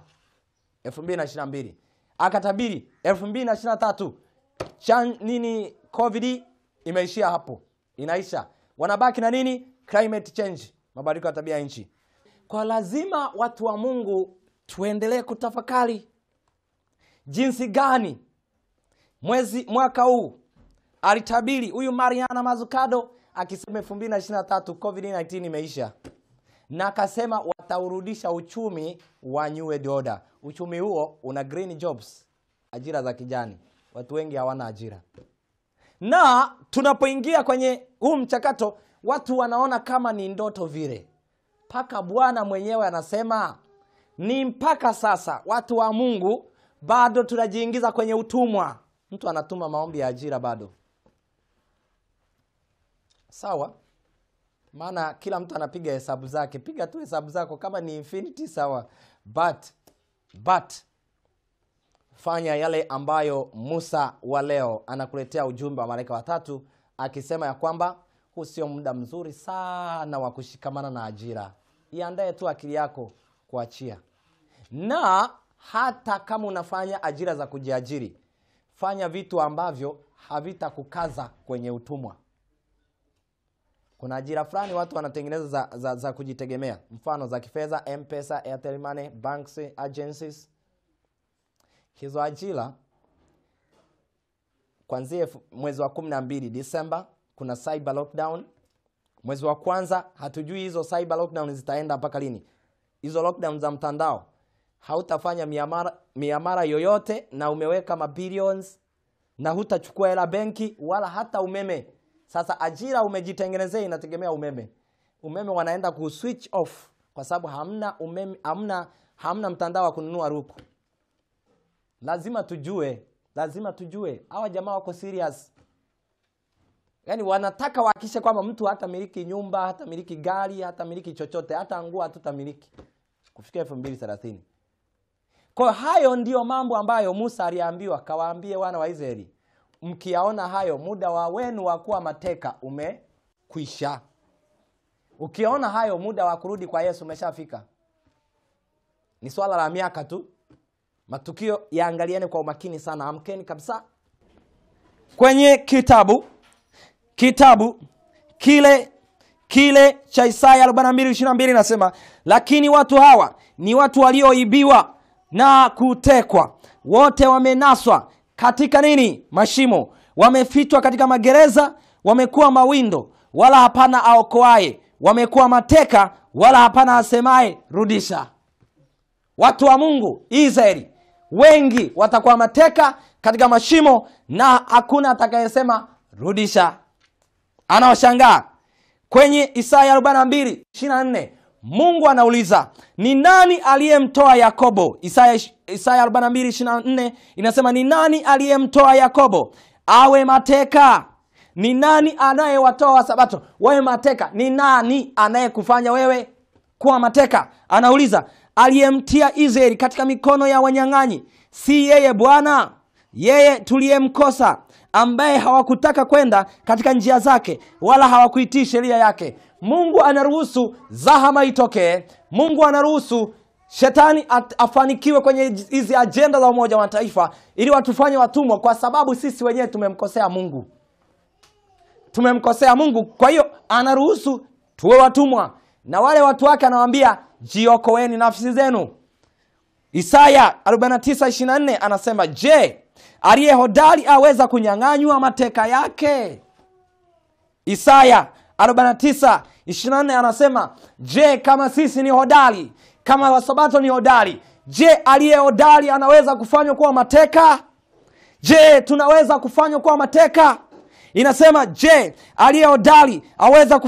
2022. Akatabiri 2023 nini, COVID imeishia hapo, inaisha. Wanabaki na nini? Climate change, mabadiliko ya tabia nchi. Kwa lazima watu wa Mungu tuendelee kutafakari jinsi gani mwaka huu alitabiri huyu Mariana Mazzucato akisema 2023 COVID-19 imeisha, na akasema wataurudisha uchumi wa New World Order. Uchumi huo una green jobs, ajira za kijani. Watu wengi hawana ajira. Na tunapoingia kwenye huu mchakato, watu wanaona kama ni ndoto vile. Paka Bwana mwenyewe anasema ni mpaka sasa watu wa Mungu bado tunajiingiza kwenye utumwa. Mtu anatuma maombi ya ajira bado. Sawa? Maana kila mtu anapiga hesabu zake. Piga tu hesabu zako, kama ni infinity sawa. But fanya yale ambayo Musa wa leo anakuletea ujumbe wa malaika watatu akisema ya kwamba huu sio muda mzuri sana wa kushikamana na ajira. Iandae tu akili yako kuachia. Na hata kama unafanya ajira za kujiajiri, fanya vitu ambavyo havitakukaza kwenye utumwa. Kuna ajira fulani watu wanatengeneza za kujitegemea, mfano za kifedha, M-Pesa, Airtel Money, banks, agencies. Hizo ajira kuanzia mwezi wa 12 Disemba kuna cyber lockdown. Mwezi wa kwanza hatujui hizo cyber lockdown zitaenda mpaka lini. Hizo lockdown za mtandao, hautafanya miamara yoyote na umeweka mabilions, na hutachukua hela benki wala hata umeme. Sasa ajira umejitengenezea inategemea umeme. Umeme wanaenda ku switch off kwa sababu hamna umeme, hamna mtandao wa kununua ruku. Lazima tujue hawa jamaa wako serious. Yaani wanataka wahakikishe kwamba mtu hata miliki nyumba, hata miliki gari, hata miliki chochote, hata nguo hatutamiliki kufikia 2030. Kwa hayo ndio mambo ambayo Musa aliambiwa, kawaambie wana wa Israeli, mkiaona hayo muda wa wenu wa kuwa mateka umekwisha. Ukiona hayo muda wa kurudi kwa Yesu umeshafika. Ni swala la miaka tu. Matukio yaangaliane kwa umakini sana, amkeni kabisa. Kwenye kitabu kile cha Isaya 42:22 nasema, lakini watu hawa ni watu walioibiwa na kutekwa, wote wamenaswa katika nini? Mashimo, wamefichwa katika magereza, wamekuwa mawindo wala hapana aokoaye, wamekuwa mateka wala hapana asemaye rudisha. Watu wa Mungu Israeli wengi watakuwa mateka katika mashimo na hakuna atakayesema rudisha. Anaoshangaa kwenye Isaya 42:24 Mungu anauliza, ni nani aliyemtoa Yakobo? Isaya 42:24 inasema, ni nani aliyemtoa Yakobo awe mateka? Ni nani anayewatoa Wasabato wawe mateka? Ni nani anayekufanya wewe kuwa mateka? Anauliza, aliyemtia Israeli katika mikono ya wanyang'anyi, si yeye Bwana? Yeye tuliyemkosa, ambaye hawakutaka kwenda katika njia zake wala hawakuitii sheria yake. Mungu anaruhusu zahama itokee. Mungu anaruhusu shetani afanikiwe kwenye hizi agenda za Umoja wa Mataifa ili watufanye watumwa, kwa sababu sisi wenyewe tumemkosea Mungu. Kwa hiyo anaruhusu tuwe watumwa, na wale watu wake anawaambia, jiokoeni nafsi zenu. Isaya 49:24 anasema, je, aliye hodari aweza kunyang'anywa mateka yake? Isaya 49:24 anasema, je, kama sisi ni hodari, kama Wasabato ni hodari, je, aliye hodari anaweza kufanywa kuwa mateka? Je, tunaweza kufanywa kuwa mateka? Inasema, je, aliye hodari aweza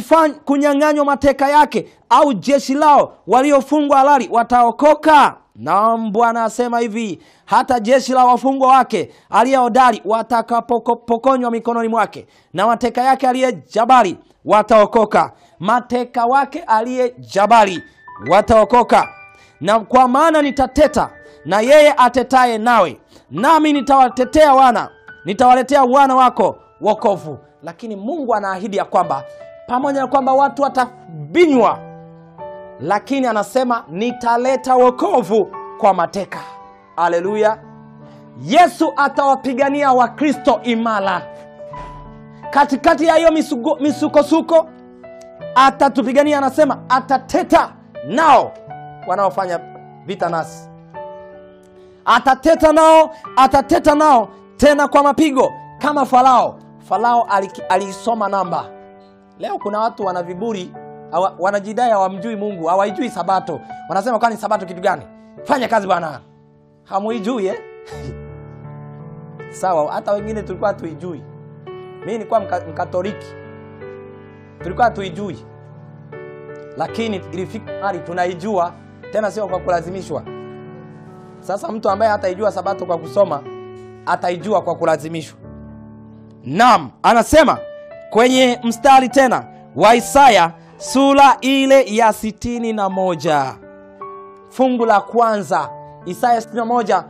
kunyang'anywa mateka yake, au jeshi lao waliofungwa halali wataokoka? Naam, Bwana asema hivi, hata jeshi la wafungwa wake aliye hodari watakapokonywa mikononi mwake, na mateka yake aliye jabari wataokoka. Mateka wake aliye jabari wataokoka. Na kwa maana nitateta na yeye atetaye nawe, nami nitawaletea wana wako wokovu. Lakini Mungu anaahidi ya kwamba pamoja na kwamba watu watabinywa, lakini anasema nitaleta wokovu kwa mateka. Haleluya. Yesu atawapigania Wakristo imara. Katikati ya hiyo misukosuko atatupigania. Anasema atateta nao wanaofanya vita nasi. Atateta nao tena kwa mapigo kama Farao. Farao alisoma namba. Leo kuna watu wana viburi, wanajidai hawamjui Mungu, hawajui Sabato. Wanasema kwani Sabato kitu gani? Fanya kazi bwana. Hamuijui Sawa, hata wengine tulikuwa tuijui. Mimi nilikuwa Mkatoliki. Tulikuwa tuijui. Lakini ilifika hali tunaijua, tena sio kwa kulazimishwa. Sasa mtu ambaye hataijua Sabato kwa kusoma, ataijua kwa kulazimishwa. Naam, anasema kwenye mstari tena wa Isaya sura ile ya 61 fungu la kwanza. Isaya 61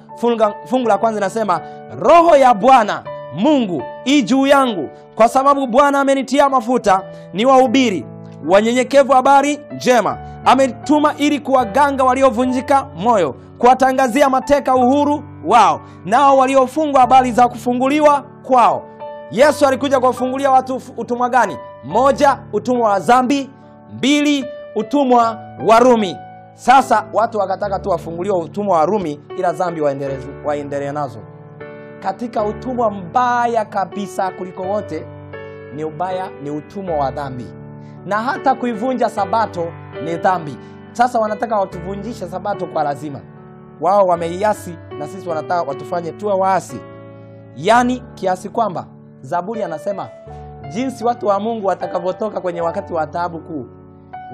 fungu la kwanza inasema, Roho ya Bwana Mungu juu yangu, kwa sababu Bwana amenitia mafuta niwahubiri wanyenyekevu habari njema. Amenituma ili kuwaganga waliovunjika moyo, kuwatangazia mateka uhuru wao, nao waliofungwa habari za kufunguliwa kwao. Yesu alikuja kuwafungulia watu utumwa gani? 1, utumwa wa dhambi. 2, utumwa wa Rumi. Sasa watu wakataka tu wafunguliwe utumwa wa Rumi, ila dhambi waendelee nazo. Katika utumwa mbaya kabisa kuliko wote ni utumwa wa dhambi. Na hata kuivunja Sabato ni dhambi. Sasa wanataka watuvunjishe Sabato kwa lazima. Wao wameiasi na sisi wanataka watufanye tuwe waasi. Yaani kiasi kwamba Zaburi anasema jinsi watu wa Mungu watakavyotoka kwenye wakati wa taabu kuu,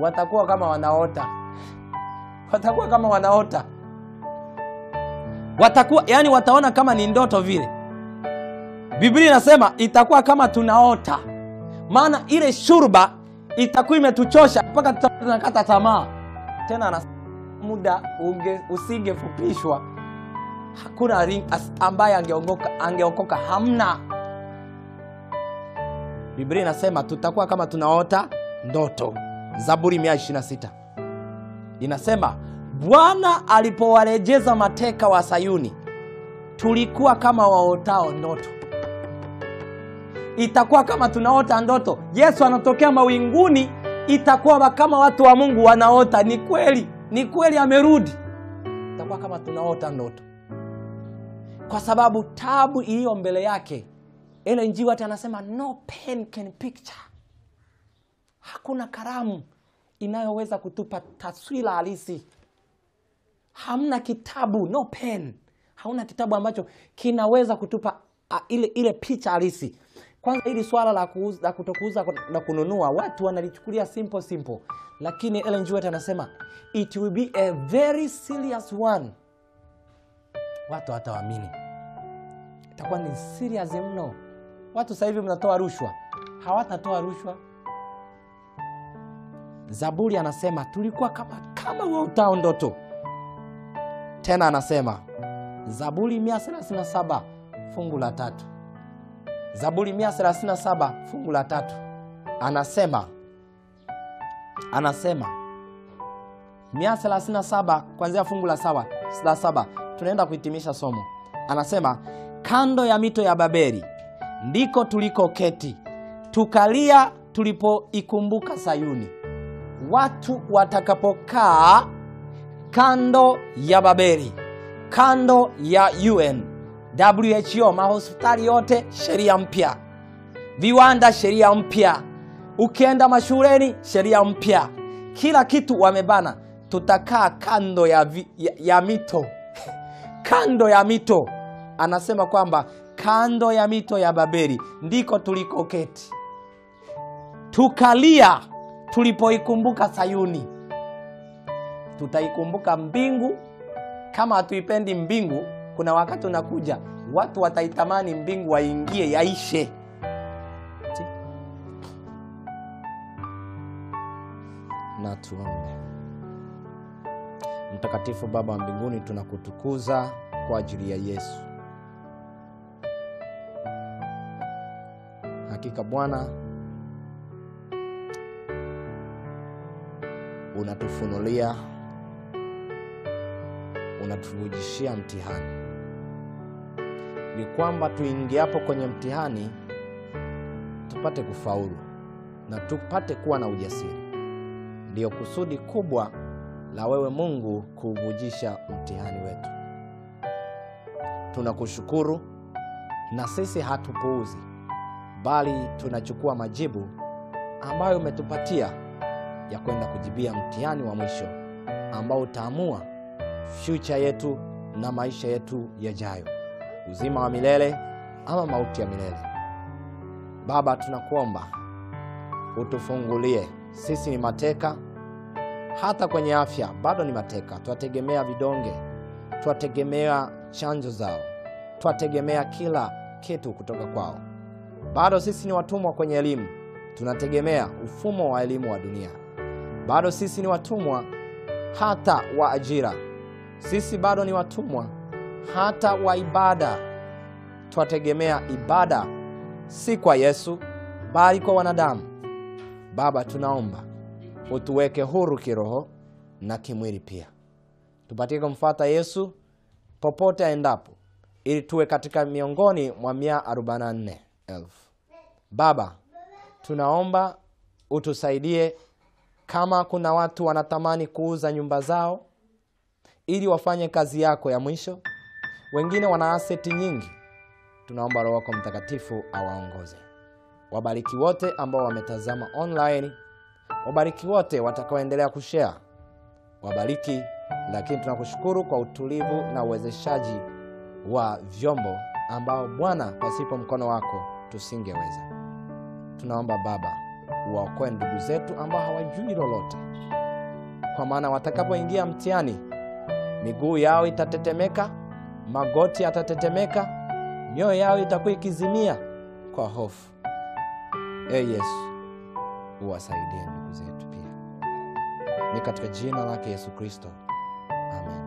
watakuwa kama wanaota. Watakuwa kama wanaota. Yani wataona kama ni ndoto vile. Biblia inasema itakuwa kama tunaota. Maana ile shurba itakuwa imetuchosha mpaka tunakata tamaa. Tena anasema muda usingefupishwa, hakuna ambaye angeokoka, hamna. Biblia inasema tutakuwa kama tunaota ndoto. Zaburi 126 inasema, Bwana alipowarejeza mateka wa Sayuni, tulikuwa kama waotao ndoto. Itakuwa kama tunaota ndoto. Yesu anatokea mawinguni, itakuwa kama watu wa Mungu wanaota. Ni kweli amerudi. Itakuwa kama tunaota ndoto. Kwa sababu tabu iliyo mbele yake, ile Injili watu anasema no pen can picture. Hakuna kalamu inayoweza kutupa taswira halisi. Hamna kitabu, no pen. Hauna kitabu ambacho kinaweza kutupa ile picha halisi. Kwanza hili swala la kutokuuza na kununua, watu wanalichukulia simple. Lakini Ellen G. White anasema it will be a very serious one. Watu hatawaamini. Itakuwa ni serious mno. Watu sasa hivi mnatoa rushwa. Hawatatoa rushwa. Zaburi anasema tulikuwa kama waotao ndoto. Tena anasema Zaburi 137 fungu la 3. Zaburi 137 fungu la 3. Anasema 137 kuanzia fungu la 7. Tunaenda kuhitimisha somo. Anasema kando ya mito ya Babeli ndiko tulikoketi, tukalia tulipoikumbuka Sayuni. Watu watakapokaa kando ya Babeli, kando ya UN, WHO, mahospitali yote sheria mpya, viwanda sheria mpya, ukienda mashuleni sheria mpya, kila kitu wamebana. Tutakaa kando ya mito. Kando ya mito. Anasema kwamba kando ya mito ya Babeli ndiko tulikoketi, tukalia tulipoikumbuka Sayuni. Tutaikumbuka mbingu. Kama hatuipendi mbingu, kuna wakati unakuja watu wataitamani mbingu waingie yaishe. Na tuombe. Mtakatifu Baba wa mbinguni, tunakutukuza kwa ajili ya Yesu. Hakika Bwana, unatufunulia, unatuvujishia mtihani, ni kwamba tuingiapo kwenye mtihani tupate kufaulu na tupate kuwa na ujasiri. Ndio kusudi kubwa la wewe Mungu kuvujisha mtihani wetu. Tunakushukuru, na sisi hatupuuzi, bali tunachukua majibu ambayo umetupatia ya kwenda kujibia mtihani wa mwisho ambao utaamua future yetu na maisha yetu yajayo, uzima wa milele ama mauti ya milele. Baba, tunakuomba utufungulie. Sisi ni mateka, hata kwenye afya bado ni mateka. Tuategemea vidonge, tuategemea chanjo zao, tuategemea kila kitu kutoka kwao. Bado sisi ni watumwa kwenye elimu, tunategemea ufumo wa elimu wa dunia. Bado sisi ni watumwa hata wa ajira. Sisi bado ni watumwa hata wa ibada. Tuategemea ibada si kwa Yesu bali kwa wanadamu. Baba, tunaomba utuweke huru kiroho na kimwili pia. Tupatie kumfuata Yesu popote aendapo, ili tuwe katika miongoni mwa 144,000. Baba, tunaomba utusaidie. Kama kuna watu wanatamani kuuza nyumba zao ili wafanye kazi yako ya mwisho, wengine wana aseti nyingi, tunaomba Roho wako Mtakatifu awaongoze. Wabariki wote ambao wametazama online, wabariki wote watakaoendelea kushare, wabariki. Lakini tunakushukuru kwa utulivu na uwezeshaji wa vyombo ambao Bwana, pasipo mkono wako tusingeweza. Tunaomba Baba, uwaokoe ndugu zetu ambao hawajui lolote, kwa maana watakapoingia mtihani miguu yao itatetemeka, magoti yatatetemeka, mioyo yao itakuwa ikizimia kwa hofu. Yesu, uwasaidie ndugu zetu pia. Ni katika jina lake Yesu Kristo. Amen.